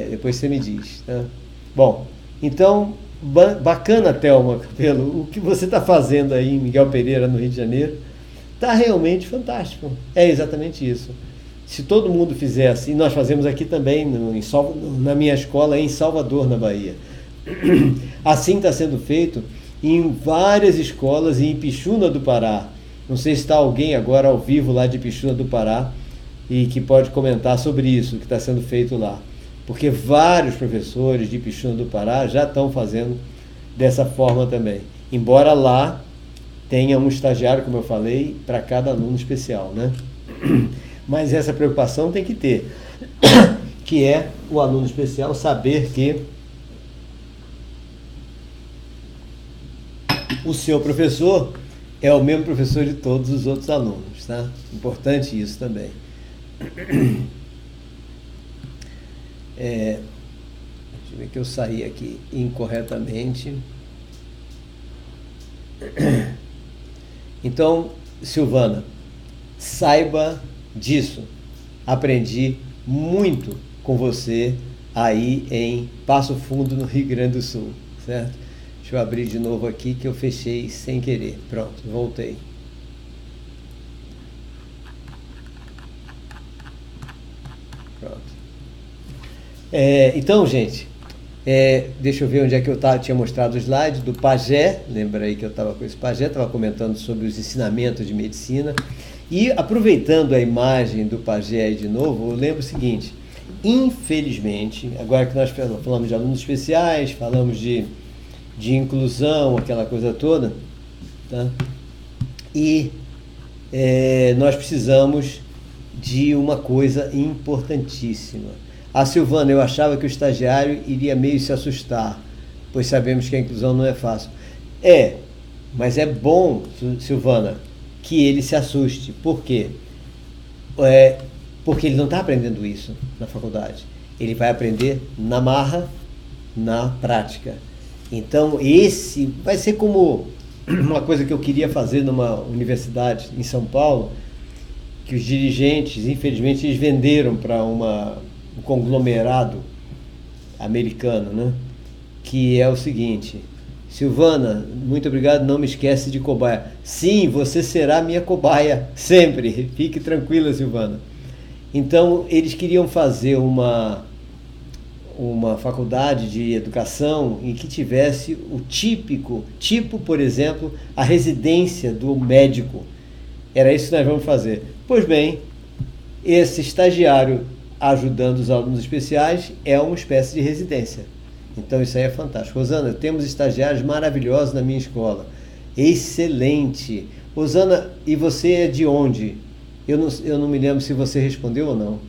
Depois você me diz. Tá? Bom, então, bacana, Thelma Capelo, o que você está fazendo aí em Miguel Pereira, no Rio de Janeiro, está realmente fantástico. É exatamente isso. Se todo mundo fizer assim, nós fazemos aqui também, na minha escola em Salvador, na Bahia. Assim está sendo feito em várias escolas e em Pixuna do Pará. Não sei se está alguém agora ao vivo lá de Pixuna do Pará, e que pode comentar sobre isso que está sendo feito lá. Porque vários professores de Pixuna do Pará já estão fazendo dessa forma também. Embora lá tenha um estagiário, como eu falei, para cada aluno especial, né? Mas essa preocupação tem que ter, que é o aluno especial saber que o seu professor é o mesmo professor de todos os outros alunos, tá? Importante isso também. Deixa eu ver que eu saí aqui incorretamente. Então, Silvana, saiba disso. Aprendi muito com você aí em Passo Fundo, no Rio Grande do Sul, certo? Deixa eu abrir de novo aqui que eu fechei sem querer. Pronto, voltei. Então, gente, deixa eu ver onde é que eu tinha mostrado o slide do pajé. Lembra aí que eu estava com esse pajé, estava comentando sobre os ensinamentos de medicina. E aproveitando a imagem do pajé aí de novo, eu lembro o seguinte: infelizmente, agora que nós falamos de alunos especiais, falamos de inclusão, aquela coisa toda, tá? E nós precisamos de uma coisa importantíssima. A Silvana, eu achava que o estagiário iria meio se assustar, pois sabemos que a inclusão não é fácil. Mas é bom, Silvana, que ele se assuste. Por quê? Porque ele não está aprendendo isso na faculdade. Ele vai aprender na marra, na prática. Então, esse vai ser como uma coisa que eu queria fazer numa universidade em São Paulo, que os dirigentes, infelizmente, eles venderam para um conglomerado americano, né? Que é o seguinte: Silvana, muito obrigado, não me esquece de cobaia. Sim, você será minha cobaia sempre, fique tranquila, Silvana. Então, eles queriam fazer uma faculdade de educação em que tivesse o tipo, por exemplo, a residência do médico. Era isso que nós vamos fazer. Pois bem, esse estagiário ajudando os alunos especiais é uma espécie de residência. Então isso aí é fantástico. Rosana, temos estagiários maravilhosos na minha escola. Excelente. Rosana, e você é de onde? Eu não me lembro se você respondeu ou não.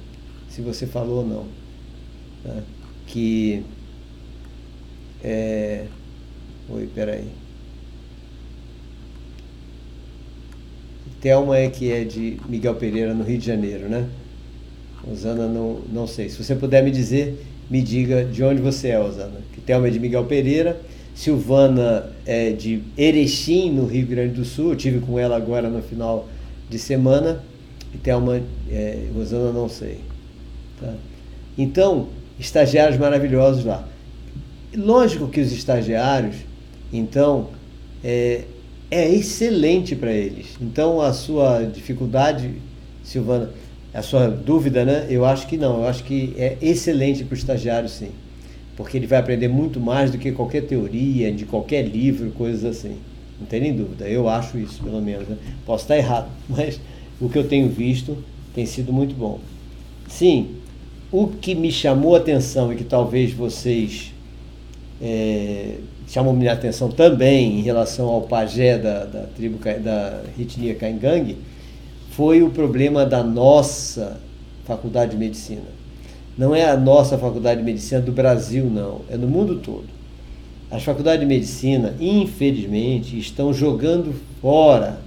Se você falou ou não. Tá? Oi, peraí. Thelma que é de Miguel Pereira, no Rio de Janeiro, né? Rosana, não sei. Se você puder me dizer, me diga de onde você é, Rosana. Que Thelma é de Miguel Pereira, Silvana é de Erechim, no Rio Grande do Sul. Eu estive com ela agora no final de semana. E Thelma, Rosana, não sei. Tá? Então, estagiários maravilhosos lá. Lógico que os estagiários, então, é excelente para eles. Então, a sua dificuldade, Silvana, a sua dúvida, né? Eu acho que não. Eu acho que é excelente para o estagiário, sim. Porque ele vai aprender muito mais do que qualquer teoria, de qualquer livro, coisas assim. Não tem nem dúvida. Eu acho isso, pelo menos. Né? Posso estar errado, mas o que eu tenho visto tem sido muito bom. Sim, o que me chamou a atenção e que talvez vocês chamam minha atenção também em relação ao pajé da tribo da etnia Caingangue foi o problema da nossa faculdade de medicina. Não é a nossa faculdade de medicina do Brasil, não. É no mundo todo. As faculdades de medicina, infelizmente, estão jogando fora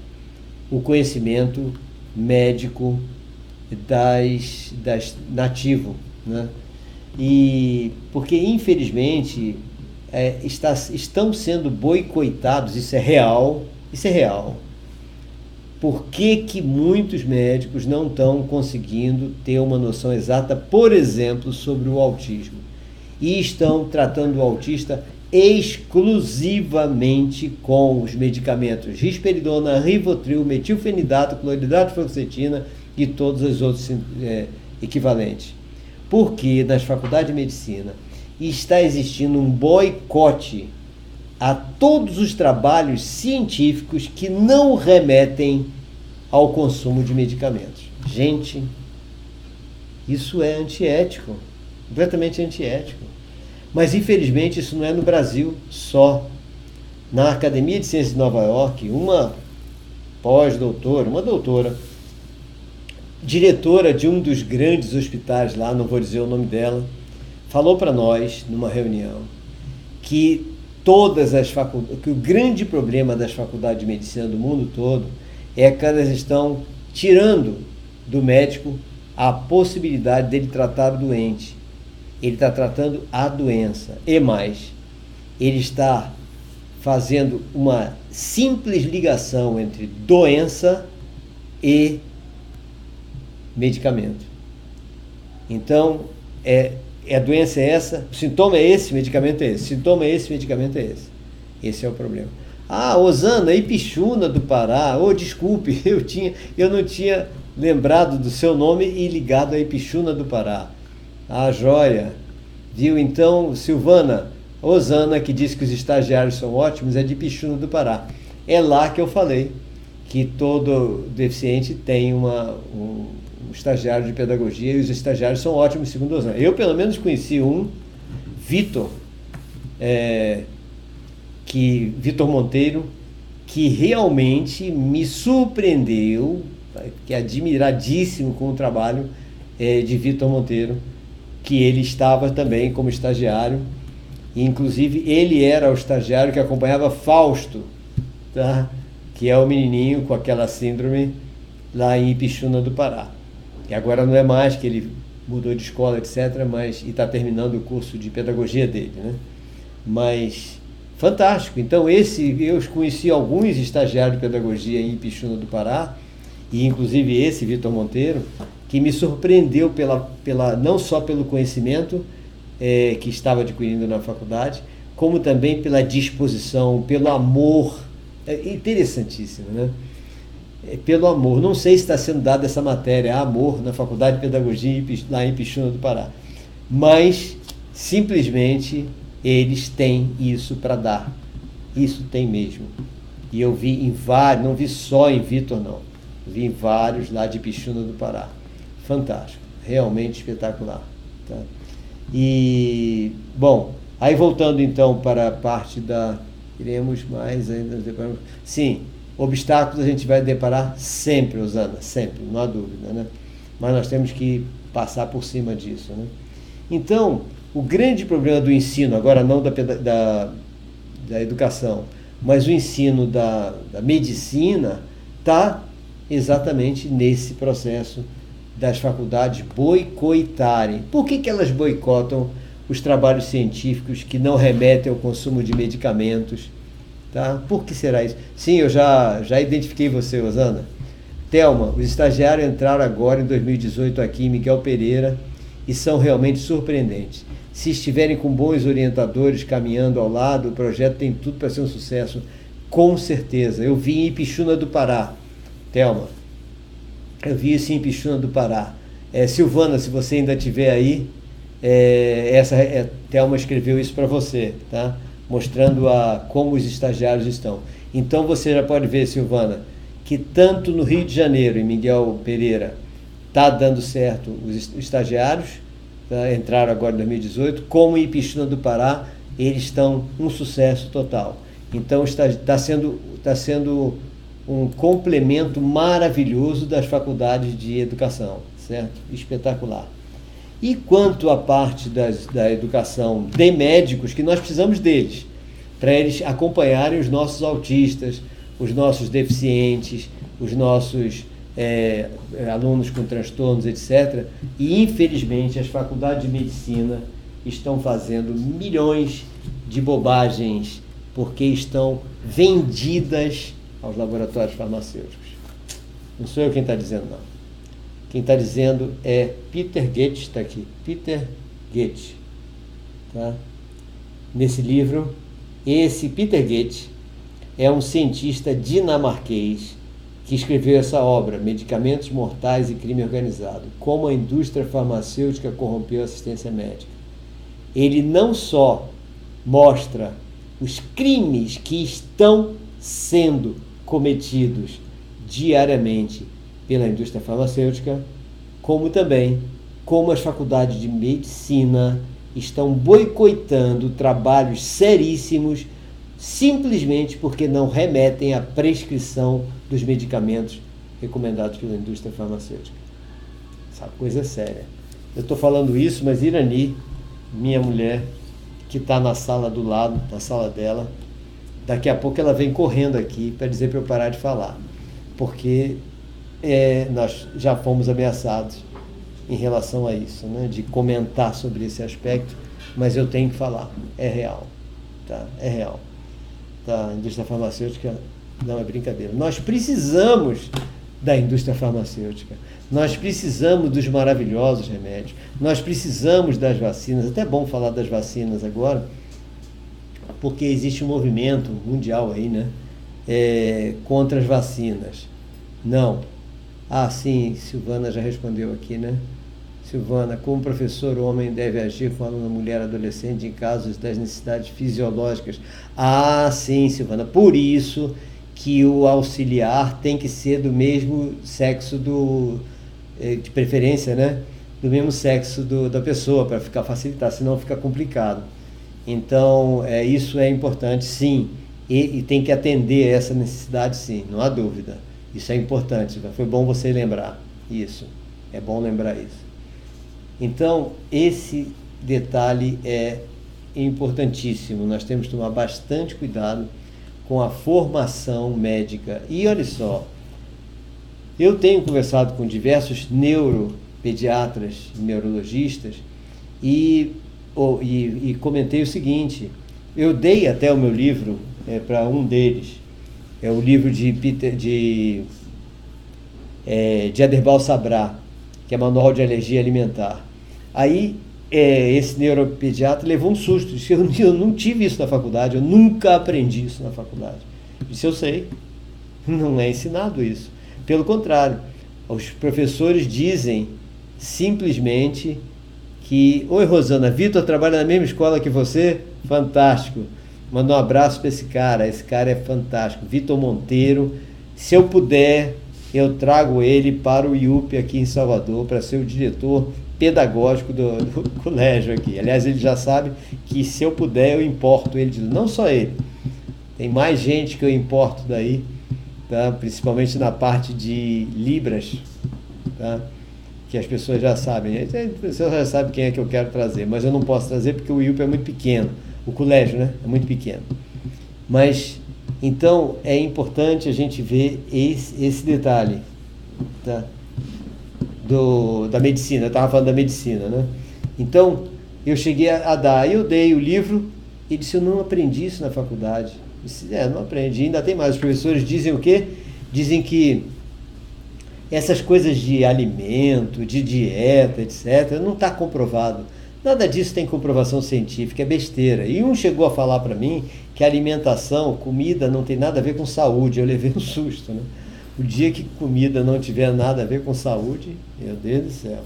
o conhecimento médico nativo, né? E porque, infelizmente, estão sendo boicotados, isso é real. Por que muitos médicos não estão conseguindo ter uma noção exata, por exemplo, sobre o autismo? E estão tratando o autista exclusivamente com os medicamentos risperidona, rivotril, metilfenidato, cloridrato, fluoxetina e todos os outros equivalentes. Porque nas faculdades de medicina está existindo um boicote a todos os trabalhos científicos que não remetem ao consumo de medicamentos. Gente, isso é antiético, completamente antiético. Mas, infelizmente, isso não é no Brasil só. Na Academia de Ciências de Nova York, uma doutora, diretora de um dos grandes hospitais lá, não vou dizer o nome dela, falou para nós, numa reunião, que que o grande problema das faculdades de medicina do mundo todo é que elas estão tirando do médico a possibilidade dele tratar o doente. Ele está tratando a doença. E mais, ele está fazendo uma simples ligação entre doença e medicamento. Então, a doença é essa, o sintoma é esse, o medicamento é esse. O sintoma é esse, o medicamento é esse. Esse é o problema. Osana, Ipixuna do Pará. Desculpe, eu não tinha lembrado do seu nome e ligado a Ipixuna do Pará. Joia. Viu? Então, Silvana, Osana, que disse que os estagiários são ótimos, é de Ipixuna do Pará. É lá que eu falei que todo deficiente tem um estagiário de pedagogia e os estagiários são ótimos, segundo Osana. Eu, pelo menos, conheci um, Vitor, Vitor Monteiro, que realmente me surpreendeu, que é admiradíssimo com o trabalho de Vitor Monteiro, que ele estava também como estagiário, e inclusive ele era o estagiário que acompanhava Fausto, tá? Que é o menininho com aquela síndrome lá em Ipixuna do Pará. E agora não é mais, que ele mudou de escola, etc., e está terminando o curso de pedagogia dele, né? Mas fantástico. Então eu conheci alguns estagiários de pedagogia em Ipixuna do Pará, e inclusive esse Vitor Monteiro, que me surpreendeu não só pelo conhecimento que estava adquirindo na faculdade, como também pela disposição, pelo amor. É interessantíssimo, né? Pelo amor. Não sei se está sendo dada essa matéria, amor, na Faculdade de Pedagogia lá em Ipixuna do Pará, mas simplesmente eles têm isso para dar. Isso tem mesmo. E eu vi em vários, não vi só em Vitor, não. Vi em vários lá de Ipixuna do Pará. Fantástico. Realmente espetacular. Tá? E, bom, aí voltando então para a parte da... Iremos mais ainda... Sim, obstáculos a gente vai deparar sempre, Osana, sempre, não há dúvida, né? Mas nós temos que passar por cima disso, né? Então, o grande problema do ensino, agora não da educação, mas o ensino da medicina, está exatamente nesse processo das faculdades boicotarem. Por que elas boicotam os trabalhos científicos que não remetem ao consumo de medicamentos? Tá? Por que será isso? Sim, eu já identifiquei você, Osana. Thelma, os estagiários entraram agora em 2018 aqui em Miguel Pereira e são realmente surpreendentes. Se estiverem com bons orientadores caminhando ao lado, o projeto tem tudo para ser um sucesso, com certeza. Eu vi em Ipixuna do Pará, Thelma. Eu vi isso em Ipixuna do Pará. Silvana, se você ainda estiver aí, Thelma escreveu isso para você, tá? Mostrando como os estagiários estão. Então você já pode ver, Silvana, que tanto no Rio de Janeiro, em Miguel Pereira, está dando certo os estagiários, tá? Entraram agora em 2018, como em Ipixuna do Pará, eles estão um sucesso total. Então está sendo um complemento maravilhoso das faculdades de educação, certo? Espetacular. E quanto à parte da educação de médicos, que nós precisamos deles, para eles acompanharem os nossos autistas, os nossos deficientes, os nossos alunos com transtornos, etc. E, infelizmente, as faculdades de medicina estão fazendo milhões de bobagens, porque estão vendidas aos laboratórios farmacêuticos. Não sou eu quem está dizendo, não. Quem está dizendo é Peter Goethe, está aqui, Peter Goethe. Tá? Nesse livro, esse Peter Goethe é um cientista dinamarquês que escreveu essa obra, Medicamentos Mortais e Crime Organizado, como a indústria farmacêutica corrompeu a assistência médica. Ele não só mostra os crimes que estão sendo cometidos diariamente pela indústria farmacêutica, como também como as faculdades de medicina estão boicotando trabalhos seríssimos simplesmente porque não remetem à prescrição dos medicamentos recomendados pela indústria farmacêutica. Essa coisa é séria. Eu estou falando isso, mas Irani, minha mulher, que está na sala do lado, na sala dela, daqui a pouco ela vem correndo aqui para dizer para eu parar de falar, porque nós já fomos ameaçados em relação a isso, né, de comentar sobre esse aspecto, mas eu tenho que falar, é real, tá? É real. Tá? A indústria farmacêutica não é brincadeira. Nós precisamos da indústria farmacêutica, nós precisamos dos maravilhosos remédios, nós precisamos das vacinas. Até é bom falar das vacinas agora, porque existe um movimento mundial aí, né, contra as vacinas. Não. Ah, sim, Silvana já respondeu aqui, né? Silvana, como professor, o homem deve agir com a aluna mulher adolescente em casos das necessidades fisiológicas? Ah, sim, Silvana. Por isso que o auxiliar tem que ser do mesmo sexo de preferência, né? Do mesmo sexo da pessoa, para facilitar, senão fica complicado. Então, isso é importante, sim. E tem que atender essa necessidade, sim, não há dúvida. Isso é importante. Foi bom você lembrar isso. É bom lembrar isso. Então, esse detalhe é importantíssimo. Nós temos que tomar bastante cuidado com a formação médica. E olha só, eu tenho conversado com diversos neuropediatras, neurologistas, e comentei o seguinte: eu dei até o meu livro para um deles, é o livro de Aderbal Sabra, que é Manual de Alergia Alimentar. Aí, esse neuropediatra levou um susto, disse: eu não tive isso na faculdade, eu nunca aprendi isso na faculdade. Disse: eu sei, não é ensinado isso. Pelo contrário, os professores dizem simplesmente que: oi, Rosana, Vitor trabalha na mesma escola que você? Fantástico. Manda um abraço para esse cara é fantástico, Vitor Monteiro. Se eu puder, eu trago ele para o IUP aqui em Salvador, para ser o diretor pedagógico do colégio aqui. Aliás, ele já sabe que se eu puder, eu importo ele. Não só ele, tem mais gente que eu importo daí, tá? Principalmente na parte de Libras, tá? Que as pessoas já sabem. As pessoas já sabem quem é que eu quero trazer, mas eu não posso trazer porque o IUP é muito pequeno. O colégio, né? É muito pequeno. Mas, então, é importante a gente ver esse detalhe, tá? Da medicina. Eu estava falando da medicina, né? Então, eu cheguei a dar, eu dei o livro e disse: eu não aprendi isso na faculdade. Eu disse: não aprendi. Ainda tem mais. Os professores dizem o quê? Dizem que essas coisas de alimento, de dieta, etc., não está comprovado. Nada disso tem comprovação científica, é besteira. E um chegou a falar para mim que alimentação, comida, não tem nada a ver com saúde. Eu levei um susto, né? O dia que comida não tiver nada a ver com saúde, meu Deus do céu.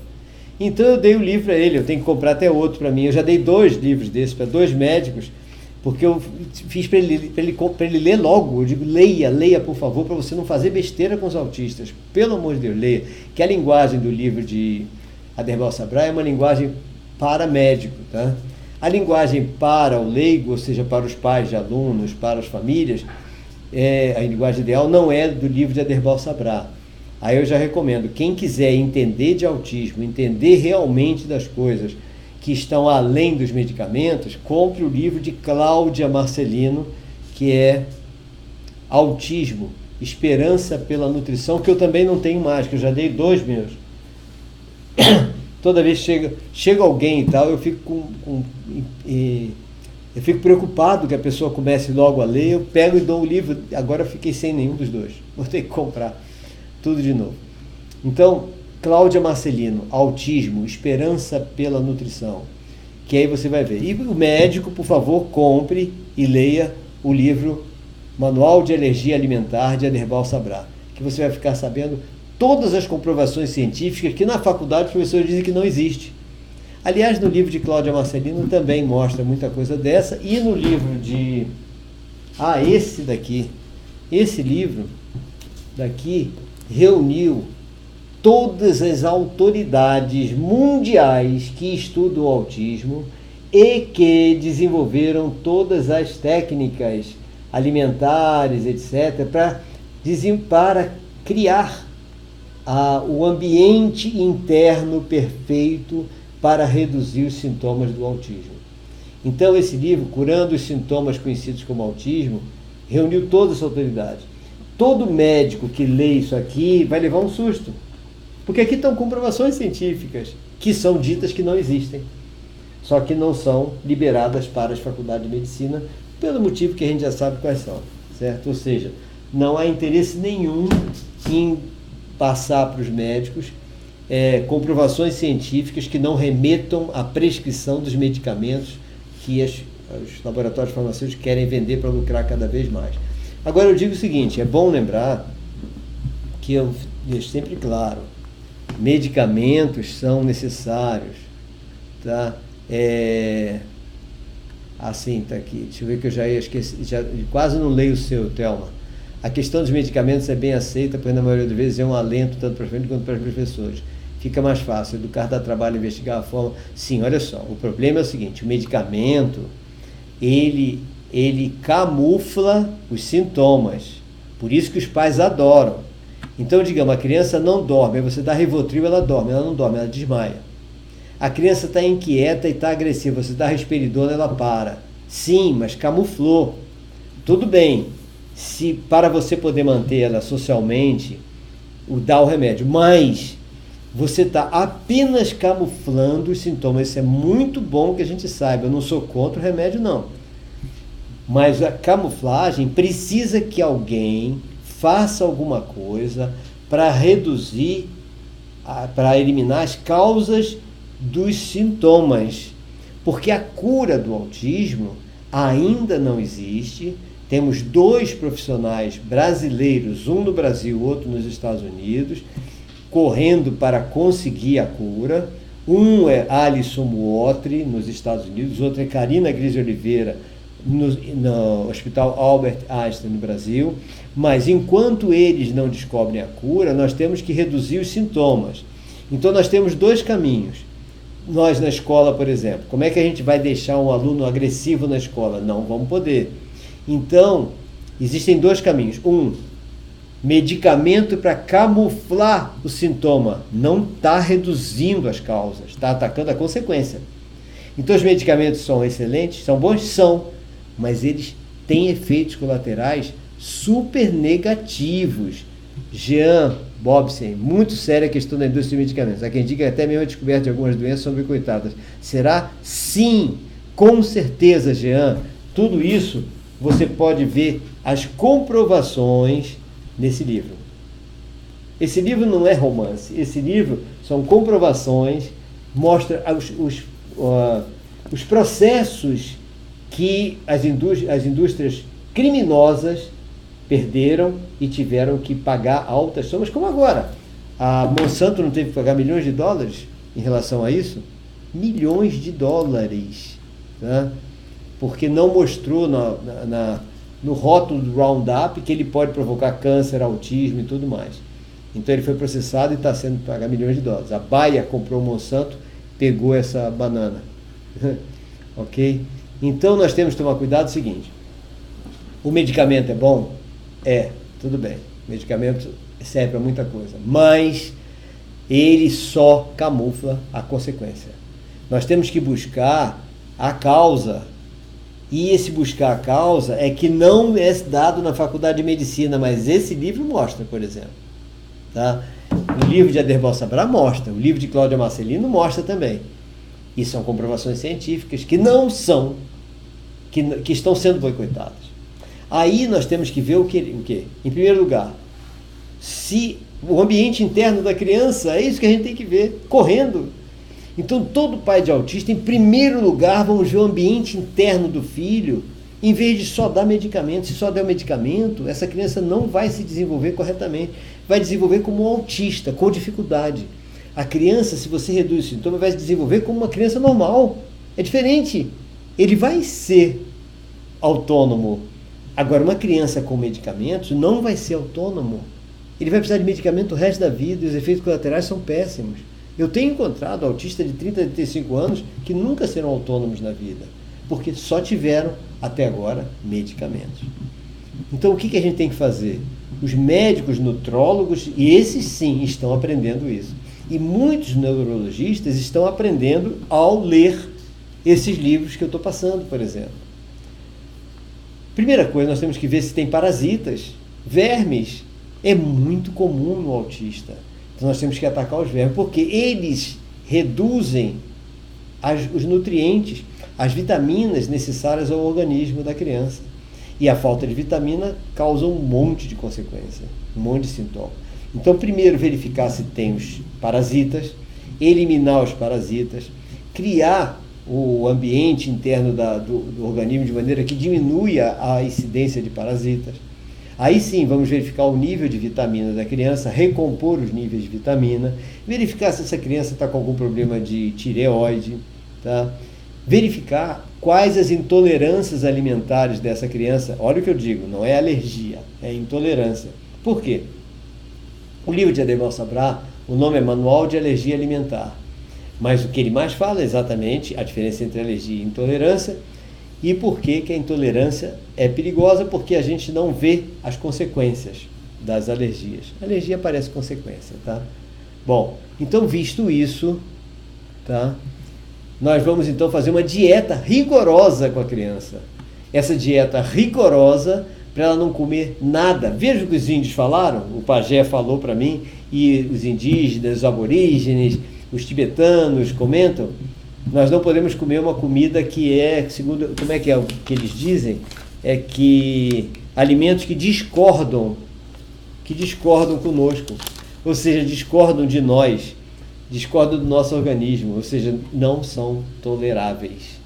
Então eu dei o livro a ele, eu tenho que comprar até outro para mim. Eu já dei 2 livros desses para 2 médicos, porque eu fiz para ele ler logo. Eu digo: leia, por favor, para você não fazer besteira com os autistas. Pelo amor de Deus, leia. Que a linguagem do livro de Aderbal Sabra é uma linguagem para médico, tá? A linguagem para o leigo, ou seja, para os pais de alunos, para as famílias, a linguagem ideal não é do livro de Aderbal Sabra. Aí eu já recomendo, quem quiser entender de autismo, entender realmente das coisas que estão além dos medicamentos, compre o livro de Cláudia Marcelino, que é Autismo, Esperança pela Nutrição, que eu também não tenho mais, que eu já dei 2 meus. Toda vez que chega alguém e tal, eu fico eu fico preocupado que a pessoa comece logo a ler. Eu pego e dou o livro. Agora eu fiquei sem nenhum dos 2. Vou ter que comprar tudo de novo. Então, Cláudia Marcelino, Autismo, Esperança pela Nutrição, que aí você vai ver. E o médico, por favor, compre e leia o livro Manual de Alergia Alimentar de Aderbal Sabra, que você vai ficar sabendo todas as comprovações científicas que na faculdade os professores dizem que não existe. Aliás, no livro de Cláudia Marcelino também mostra muita coisa dessa, e no livro de... esse livro daqui reuniu todas as autoridades mundiais que estudam o autismo e que desenvolveram todas as técnicas alimentares, etc., para criar o ambiente interno perfeito para reduzir os sintomas do autismo. Então, esse livro, Curando os Sintomas Conhecidos como Autismo, reuniu toda essa autoridade. Todo médico que lê isso aqui vai levar um susto, porque aqui estão comprovações científicas que são ditas que não existem, só que não são liberadas para as faculdades de medicina, pelo motivo que a gente já sabe quais são, certo? Ou seja, não há interesse nenhum em passar para os médicos comprovações científicas que não remetam à prescrição dos medicamentos que os laboratórios farmacêuticos querem vender para lucrar cada vez mais. Agora eu digo o seguinte, é bom lembrar que eu deixo sempre claro, medicamentos são necessários, tá? Assim, tá aqui. Deixa eu ver que eu já ia esquecer, já quase não leio o seu, Thelma. A questão dos medicamentos é bem aceita, pois na maioria das vezes é um alento tanto para os pacientes quanto para os professores. Fica mais fácil, educar dá trabalho, investigar a forma. Sim, olha só, o problema é o seguinte, o medicamento, ele camufla os sintomas, por isso que os pais adoram. Então, digamos, a criança não dorme, aí você dá Rivotril, ela dorme, ela não dorme, ela desmaia. A criança está inquieta e está agressiva, você dá risperidona, ela para. Sim, mas camuflou. Tudo bem, se para você poder manter ela socialmente, dá o remédio, mas você está apenas camuflando os sintomas. Isso é muito bom que a gente saiba. Eu não sou contra o remédio, não. Mas a camuflagem precisa que alguém faça alguma coisa para reduzir, para eliminar as causas dos sintomas. Porque a cura do autismo ainda não existe. Temos 2 profissionais brasileiros, um no Brasil, outro nos Estados Unidos, correndo para conseguir a cura. Um é Alisson Muotri, nos Estados Unidos, outro é Karina Grise Oliveira, no Hospital Albert Einstein, no Brasil. Mas enquanto eles não descobrem a cura, nós temos que reduzir os sintomas. Então nós temos 2 caminhos. Nós na escola, por exemplo, como é que a gente vai deixar um aluno agressivo na escola? Não vamos poder. Então, existem 2 caminhos. Medicamento para camuflar o sintoma, não está reduzindo as causas, está atacando a consequência. Então os medicamentos são excelentes, são bons? São, mas eles têm efeitos colaterais super negativos. Jean Bobsen, muito séria a questão da indústria de medicamentos. Há quem diga que até mesmo a descoberta de algumas doenças são boicotadas. Será? Sim, com certeza, Jean. Tudo isso você pode ver as comprovações nesse livro. Esse livro não é romance, esse livro são comprovações, mostra os processos que as indústrias criminosas perderam e tiveram que pagar altas somas, como agora. A Monsanto não teve que pagar milhões de dólares em relação a isso? Milhões de dólares, tá? Porque não mostrou no rótulo do Roundup que ele pode provocar câncer, autismo e tudo mais. Então ele foi processado e está sendo pagar milhões de dólares. A Bayer comprou o Monsanto, pegou essa banana. Ok? Então nós temos que tomar cuidado. O seguinte: o medicamento é bom? Tudo bem. O medicamento serve para muita coisa, mas ele só camufla a consequência. Nós temos que buscar a causa. E esse buscar a causa é que não é dado na faculdade de medicina, mas esse livro mostra, por exemplo. Tá? O livro de Aderbal Sabra mostra, o livro de Cláudia Marcelino mostra também. E são comprovações científicas que não são, que estão sendo boicotadas. Aí nós temos que ver o quê? Em primeiro lugar, se o ambiente interno da criança, é isso que a gente tem que ver, correndo. Então, todo pai de autista, em primeiro lugar, vamos ver o ambiente interno do filho, em vez de só dar medicamento. Se só der o medicamento, essa criança não vai se desenvolver corretamente. Vai desenvolver como um autista, com dificuldade. A criança, se você reduz o sintoma, vai se desenvolver como uma criança normal. É diferente. Ele vai ser autônomo. Agora, uma criança com medicamentos não vai ser autônomo. Ele vai precisar de medicamento o resto da vida e os efeitos colaterais são péssimos. Eu tenho encontrado autistas de 30 a 35 anos que nunca serão autônomos na vida, porque só tiveram, até agora, medicamentos. Então, o que a gente tem que fazer? Os médicos nutrólogos, e esses sim, estão aprendendo isso. E muitos neurologistas estão aprendendo ao ler esses livros que eu estou passando, por exemplo. Primeira coisa, nós temos que ver se tem parasitas, vermes. É muito comum no autista. Então nós temos que atacar os vermes, porque eles reduzem os nutrientes, as vitaminas necessárias ao organismo da criança. E a falta de vitamina causa um monte de consequência, um monte de sintoma. Então, primeiro, verificar se tem os parasitas, eliminar os parasitas, criar o ambiente interno do organismo de maneira que diminua a incidência de parasitas. Aí sim, vamos verificar o nível de vitamina da criança, recompor os níveis de vitamina, verificar se essa criança está com algum problema de tireoide, tá? Verificar quais as intolerâncias alimentares dessa criança. Olha o que eu digo, não é alergia, é intolerância. Por quê? O livro de Ademar Sabrá, o nome é Manual de Alergia Alimentar. Mas o que ele mais fala é exatamente a diferença entre alergia e intolerância e por que a intolerância é perigosa, porque a gente não vê as consequências das alergias. A alergia parece consequência, tá? Bom, então visto isso, tá? Nós vamos então fazer uma dieta rigorosa com a criança. Essa dieta rigorosa para ela não comer nada. Veja o que os índios falaram, o pajé falou para mim, e os indígenas, os aborígenes, os tibetanos comentam, nós não podemos comer uma comida que é, segundo, como é o que eles dizem? É que alimentos que discordam conosco, ou seja, discordam de nós, discordam do nosso organismo, ou seja, não são toleráveis.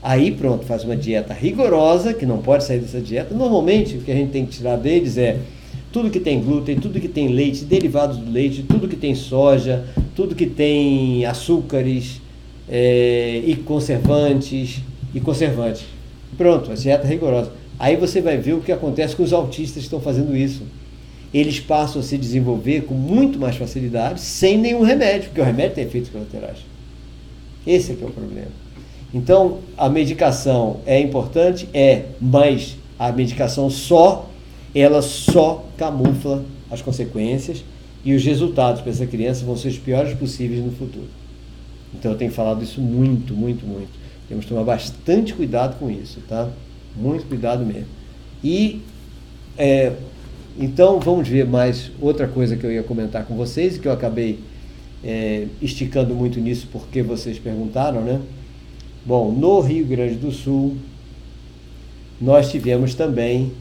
Aí pronto, faz uma dieta rigorosa, que não pode sair dessa dieta. Normalmente o que a gente tem que tirar deles é tudo que tem glúten, tudo que tem leite, derivados do leite, tudo que tem soja, tudo que tem açúcares e conservantes. Pronto, a dieta rigorosa. Aí você vai ver o que acontece com os autistas que estão fazendo isso. Eles passam a se desenvolver com muito mais facilidade, sem nenhum remédio, porque o remédio tem efeitos colaterais. Esse é que é o problema. Então, a medicação é importante? Mas a medicação ela só camufla as consequências e os resultados para essa criança vão ser os piores possíveis no futuro. Então, eu tenho falado isso muito, muito, muito. Temos que tomar bastante cuidado com isso, tá? Muito cuidado mesmo. E, então, vamos ver mais outra coisa que eu ia comentar com vocês, que eu acabei esticando muito nisso porque vocês perguntaram, né? Bom, no Rio Grande do Sul, nós tivemos também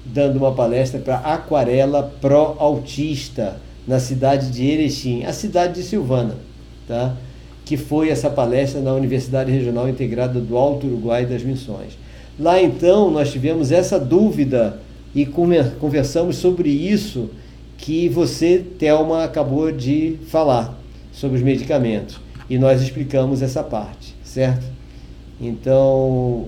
dando uma palestra para Aquarela Pró-Autista, na cidade de Erechim, a cidade de Silvana, tá? Que foi essa palestra na Universidade Regional Integrada do Alto Uruguai das Missões. Lá então nós tivemos essa dúvida e conversamos sobre isso que você, Thelma, acabou de falar, sobre os medicamentos. E nós explicamos essa parte, certo? Então,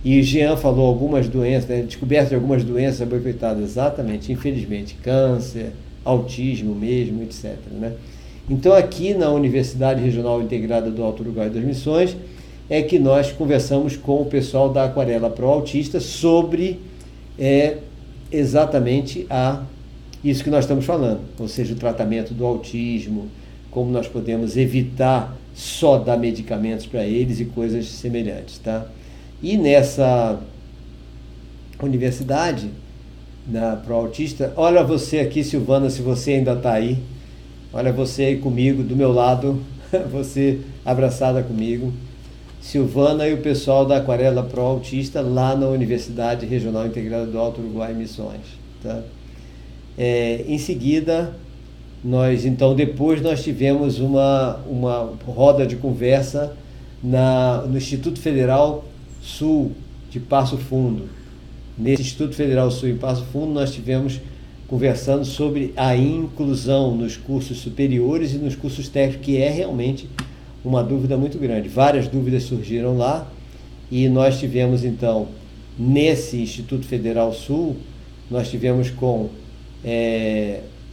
e o Jean falou algumas doenças, né? Descoberta de algumas doenças aborrefitadas, exatamente, infelizmente, câncer, autismo mesmo, etc. Né? Então, aqui na Universidade Regional Integrada do Alto Uruguai das Missões, é que nós conversamos com o pessoal da Aquarela Pró-Autista sobre exatamente isso que nós estamos falando, ou seja, o tratamento do autismo, como nós podemos evitar só dar medicamentos para eles e coisas semelhantes, tá? E nessa universidade, na Pró-Autista, olha você aqui, Silvana, se você ainda está aí, olha você aí comigo, do meu lado, você abraçada comigo, Silvana e o pessoal da Aquarela Pró-Autista lá na Universidade Regional Integrada do Alto Uruguai Missões, tá? Em seguida, depois nós tivemos uma roda de conversa no Instituto Federal Sul de Passo Fundo. Nesse Instituto Federal Sul de Passo Fundo, nós tivemos conversando sobre a inclusão nos cursos superiores e nos cursos técnicos, que é realmente uma dúvida muito grande. Várias dúvidas surgiram lá e nós tivemos, então, nesse Instituto Federal Sul, nós tivemos com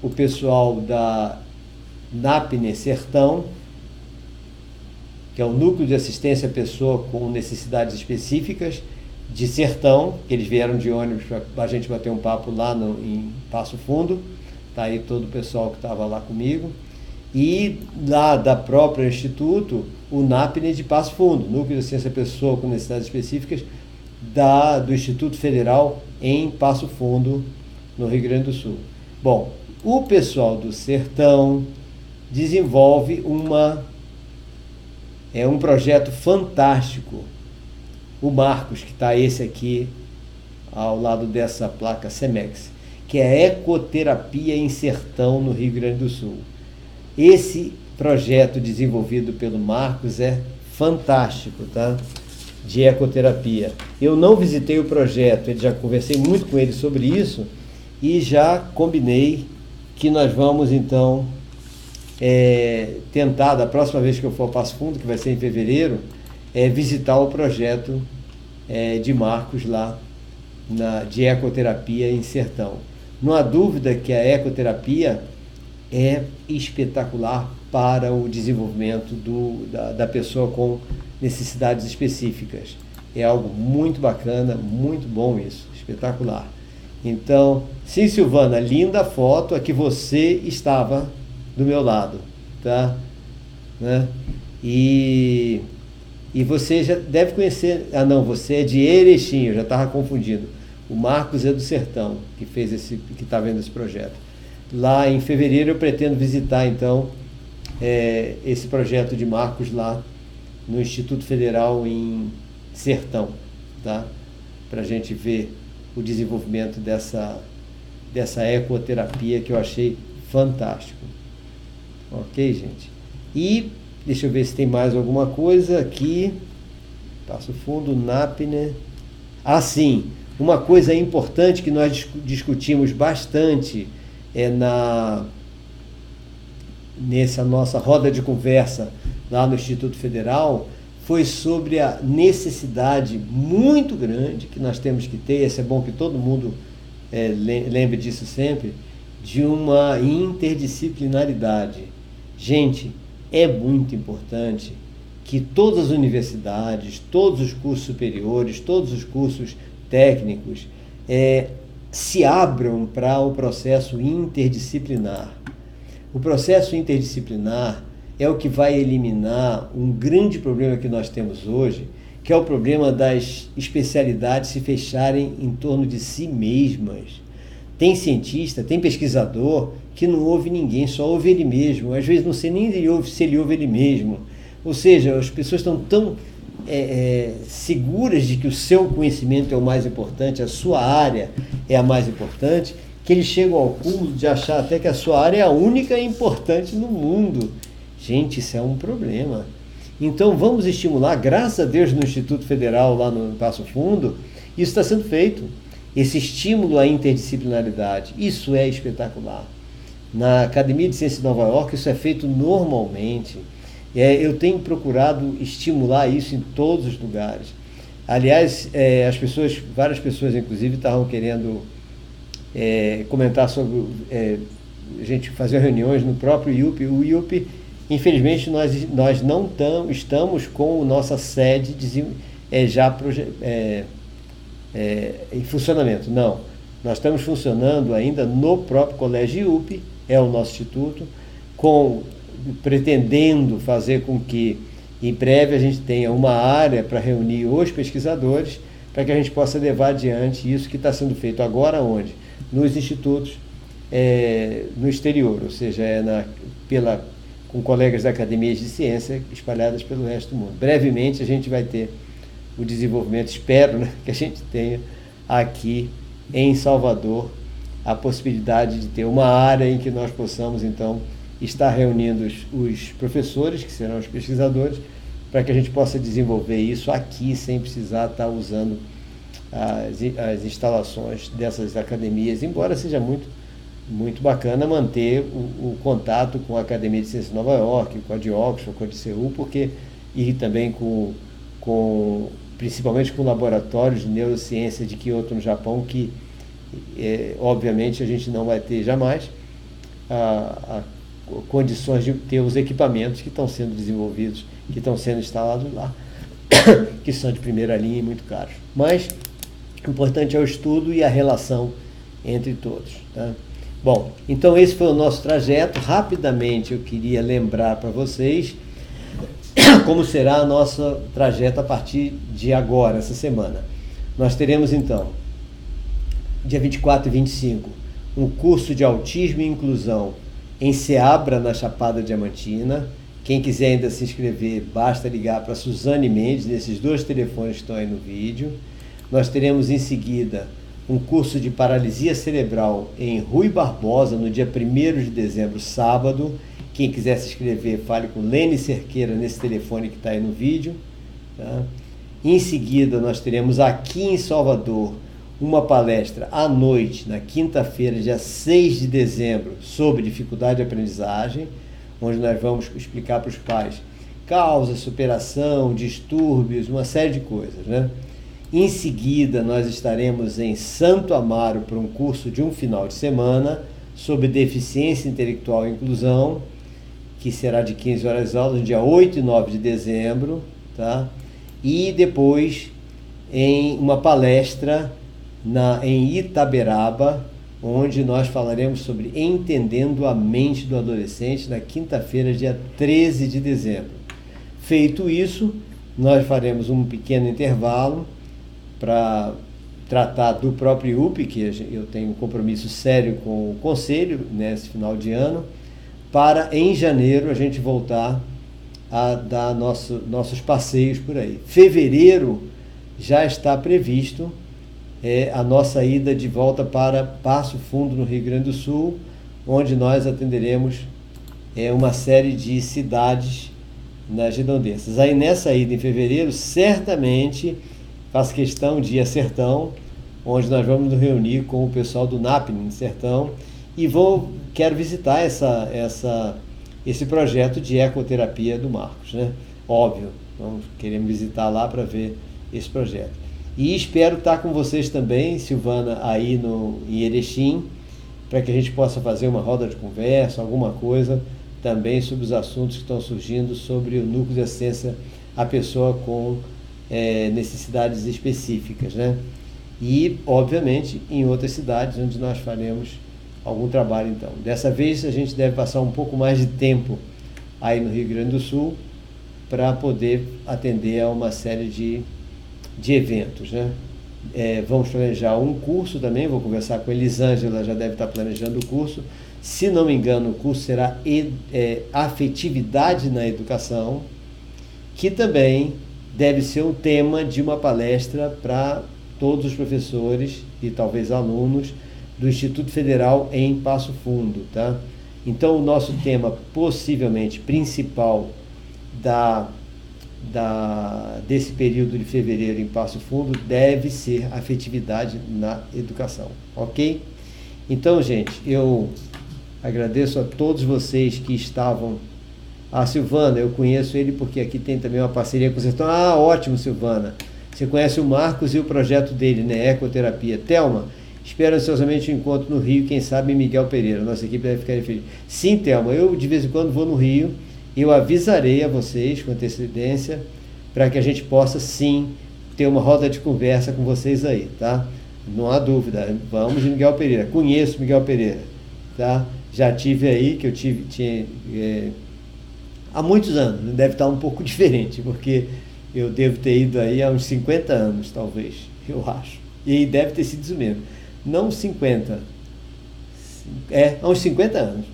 o pessoal da NAPNE Sertão, que é o Núcleo de Assistência à Pessoa com Necessidades Específicas de Sertão, que eles vieram de ônibus para a gente bater um papo lá em Passo Fundo, está aí todo o pessoal que estava lá comigo, e lá da própria Instituto, o NAPNE de Passo Fundo, Núcleo de Assistência à Pessoa com Necessidades Específicas do Instituto Federal em Passo Fundo, no Rio Grande do Sul. Bom, o pessoal do Sertão desenvolve um projeto fantástico. O Marcos, que está esse aqui ao lado dessa placa Semex, que é a Ecoterapia em Sertão, no Rio Grande do Sul. Esse projeto desenvolvido pelo Marcos é fantástico, tá? de ecoterapia. Eu não visitei o projeto, já conversei muito com ele sobre isso e já combinei que nós vamos então tentar, da próxima vez que eu for ao Passo Fundo, que vai ser em fevereiro, visitar o projeto de Marcos lá de ecoterapia em Sertão. Não há dúvida que a ecoterapia é espetacular para o desenvolvimento da pessoa com necessidades específicas. É algo muito bacana, muito bom isso, espetacular. Então, sim, Silvana, linda foto, aqui você estava do meu lado, tá? Né? E você já deve conhecer, você é de Erechim, eu já estava confundindo. O Marcos é do Sertão, que está vendo esse projeto. Lá em fevereiro eu pretendo visitar, então, esse projeto de Marcos lá no Instituto Federal em Sertão, tá? Para a gente ver o desenvolvimento dessa ecoterapia que eu achei fantástico. Ok, gente? E deixa eu ver se tem mais alguma coisa aqui. Passo Fundo, NAPNE. Sim, uma coisa importante que nós discutimos bastante nessa nossa roda de conversa lá no Instituto Federal foi sobre a necessidade muito grande que nós temos que ter, é bom que todo mundo lembre disso sempre, de uma interdisciplinaridade. Gente, é muito importante que todas as universidades, todos os cursos superiores, todos os cursos técnicos se abram para o processo interdisciplinar. O processo interdisciplinar é o que vai eliminar um grande problema que nós temos hoje, que é o problema das especialidades se fecharem em torno de si mesmas. Tem cientista, tem pesquisador que não ouve ninguém, só ouve ele mesmo. Às vezes não sei nem se ele ouve ele mesmo. Ou seja, as pessoas estão tão seguras de que o seu conhecimento é o mais importante, a sua área é a mais importante, que eles chegam ao cúmulo de achar até que a sua área é a única e importante no mundo. Gente, isso é um problema. Então vamos estimular, graças a Deus no Instituto Federal, lá no Passo Fundo, isso está sendo feito. Esse estímulo à interdisciplinaridade, isso é espetacular. Na Academia de Ciências de Nova York, isso é feito normalmente. Eu tenho procurado estimular isso em todos os lugares. Aliás, várias pessoas, inclusive, estavam querendo comentar sobre a gente fazer reuniões no próprio IUP. O IUP, infelizmente, nós não estamos com a nossa sede em funcionamento. Não, nós estamos funcionando ainda no próprio Colégio IUP, é o nosso instituto, pretendendo fazer com que em breve a gente tenha uma área para reunir os pesquisadores, para que a gente possa levar adiante isso que está sendo feito agora onde? Nos institutos no exterior, ou seja, com colegas da Academia de Ciência espalhadas pelo resto do mundo. Brevemente a gente vai ter o desenvolvimento, espero, né, que a gente tenha aqui em Salvador a possibilidade de ter uma área em que nós possamos, então, estar reunindo os professores, que serão os pesquisadores, para que a gente possa desenvolver isso aqui, sem precisar estar usando as instalações dessas academias, embora seja muito, muito bacana manter o contato com a Academia de Ciências de Nova York, com a de Oxford, com a de Seul, e também principalmente com laboratórios de neurociência de Kyoto, no Japão, que obviamente a gente não vai ter jamais condições de ter os equipamentos que estão sendo desenvolvidos, que estão sendo instalados lá, que são de primeira linha e muito caros. Mas o importante é o estudo e a relação entre todos. Tá? Bom, então esse foi o nosso trajeto. Rapidamente eu queria lembrar para vocês como será o nosso trajeto a partir de agora, essa semana. Nós teremos então, dia 24 e 25, um curso de autismo e inclusão em Seabra, na Chapada Diamantina. Quem quiser ainda se inscrever, basta ligar para Suzane Mendes, nesses 2 telefones que estão aí no vídeo. Nós teremos em seguida um curso de paralisia cerebral em Rui Barbosa, no dia 1º de dezembro, sábado. Quem quiser se inscrever, fale com Lene Cerqueira nesse telefone que está aí no vídeo. Tá? Em seguida, nós teremos aqui em Salvador uma palestra à noite, na quinta-feira, dia 6 de dezembro, sobre dificuldade de aprendizagem, onde nós vamos explicar para os pais causa, superação, distúrbios, uma série de coisas, né? Em seguida, nós estaremos em Santo Amaro para um curso de um final de semana sobre deficiência intelectual e inclusão, que será de 15 horas aulas, no dia 8 e 9 de dezembro, tá? E depois em uma palestra em Itaberaba, onde nós falaremos sobre entendendo a mente do adolescente, na quinta-feira, dia 13 de dezembro. Feito isso, nós faremos um pequeno intervalo para tratar do próprio UP, que eu tenho um compromisso sério com o Conselho nesse final de ano, para em janeiro a gente voltar a dar nossos passeios por aí. Fevereiro já está previsto a nossa ida de volta para Passo Fundo, no Rio Grande do Sul, onde nós atenderemos uma série de cidades nas redondezas. Aí nessa ida em fevereiro, certamente faço questão de ir a Sertão, onde nós vamos nos reunir com o pessoal do NAPNE Sertão, e quero visitar esse projeto de ecoterapia do Marcos, né? Óbvio, queremos visitar lá para ver esse projeto. E espero estar com vocês também, Silvana, aí em Erechim, para que a gente possa fazer uma roda de conversa, alguma coisa também sobre os assuntos que estão surgindo sobre o núcleo de assistência à pessoa com necessidades específicas, né? E, obviamente, em outras cidades onde nós faremos algum trabalho, então. Dessa vez a gente deve passar um pouco mais de tempo aí no Rio Grande do Sul para poder atender a uma série de eventos, né? Vamos planejar um curso também, vou conversar com a Elisângela, já deve estar planejando o curso. Se não me engano, o curso será afetividade na educação, que também deve ser um tema de uma palestra para todos os professores e talvez alunos do Instituto Federal em Passo Fundo, tá? Então, o nosso tema possivelmente principal desse período de fevereiro em Passo Fundo deve ser afetividade na educação, ok? Então, gente, eu agradeço a todos vocês que estavam. Silvana, eu conheço ele porque aqui tem também uma parceria com vocês. Ótimo, Silvana. Você conhece o Marcos e o projeto dele, né? Ecoterapia. Thelma, espero ansiosamente o encontro no Rio, quem sabe em Miguel Pereira. Nossa equipe deve ficar feliz. Sim, Thelma, eu de vez em quando vou no Rio, eu avisarei a vocês com antecedência para que a gente possa, sim, ter uma roda de conversa com vocês aí, tá? Não há dúvida. Vamos de Miguel Pereira. Conheço Miguel Pereira, tá? Já tive aí, que eu tinha há muitos anos, deve estar um pouco diferente, porque eu devo ter ido aí há uns 50 anos, talvez, eu acho. E deve ter sido isso mesmo. Não 50, há uns 50 anos,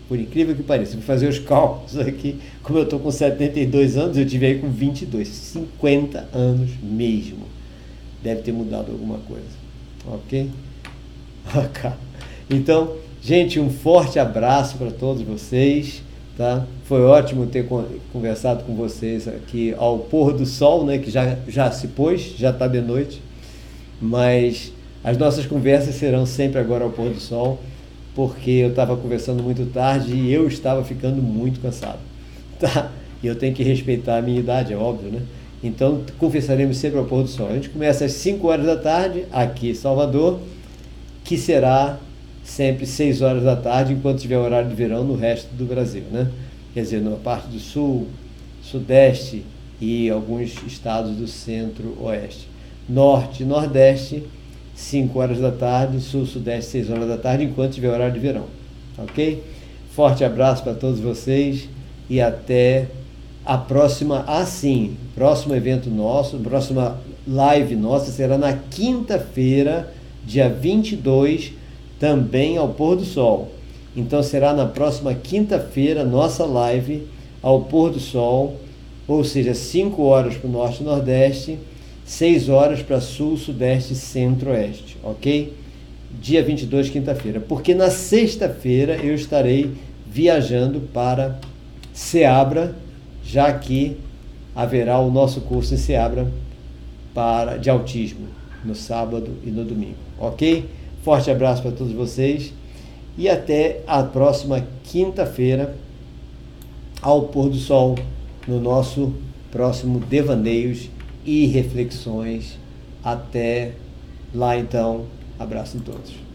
por incrível que pareça. Vou fazer os cálculos aqui, como eu estou com 72 anos, eu tive aí com 22, 50 anos mesmo. Deve ter mudado alguma coisa, ok? Então, gente, um forte abraço para todos vocês. Tá? Foi ótimo ter conversado com vocês aqui ao pôr do sol, né, que já se pôs, já está de noite, mas as nossas conversas serão sempre agora ao pôr do sol, porque eu estava conversando muito tarde e eu estava ficando muito cansado, tá? E eu tenho que respeitar a minha idade, é óbvio, né? Então, conversaremos sempre ao pôr do sol. A gente começa às 5 horas da tarde, aqui em Salvador, que será sempre 6 horas da tarde, enquanto tiver horário de verão no resto do Brasil, né? Quer dizer, na parte do sul, sudeste e alguns estados do centro-oeste. Norte e nordeste, 5 horas da tarde, sul, sudeste, 6 horas da tarde, enquanto tiver horário de verão, ok? Forte abraço para todos vocês e até a próxima, próximo evento nosso, próxima live nossa será na quinta-feira, dia 22, também ao pôr do sol. Então será na próxima quinta-feira nossa live ao pôr do sol, ou seja, 5 horas para o norte e nordeste, 6 horas para sul, sudeste e centro-oeste, ok? Dia 22, quinta-feira. Porque na sexta-feira eu estarei viajando para Ceabra, já que haverá o nosso curso em Ceabra de autismo no sábado e no domingo, ok? Forte abraço para todos vocês e até a próxima quinta-feira, ao pôr do sol, no nosso próximo Devaneios e Reflexões. Até lá então, abraço em todos.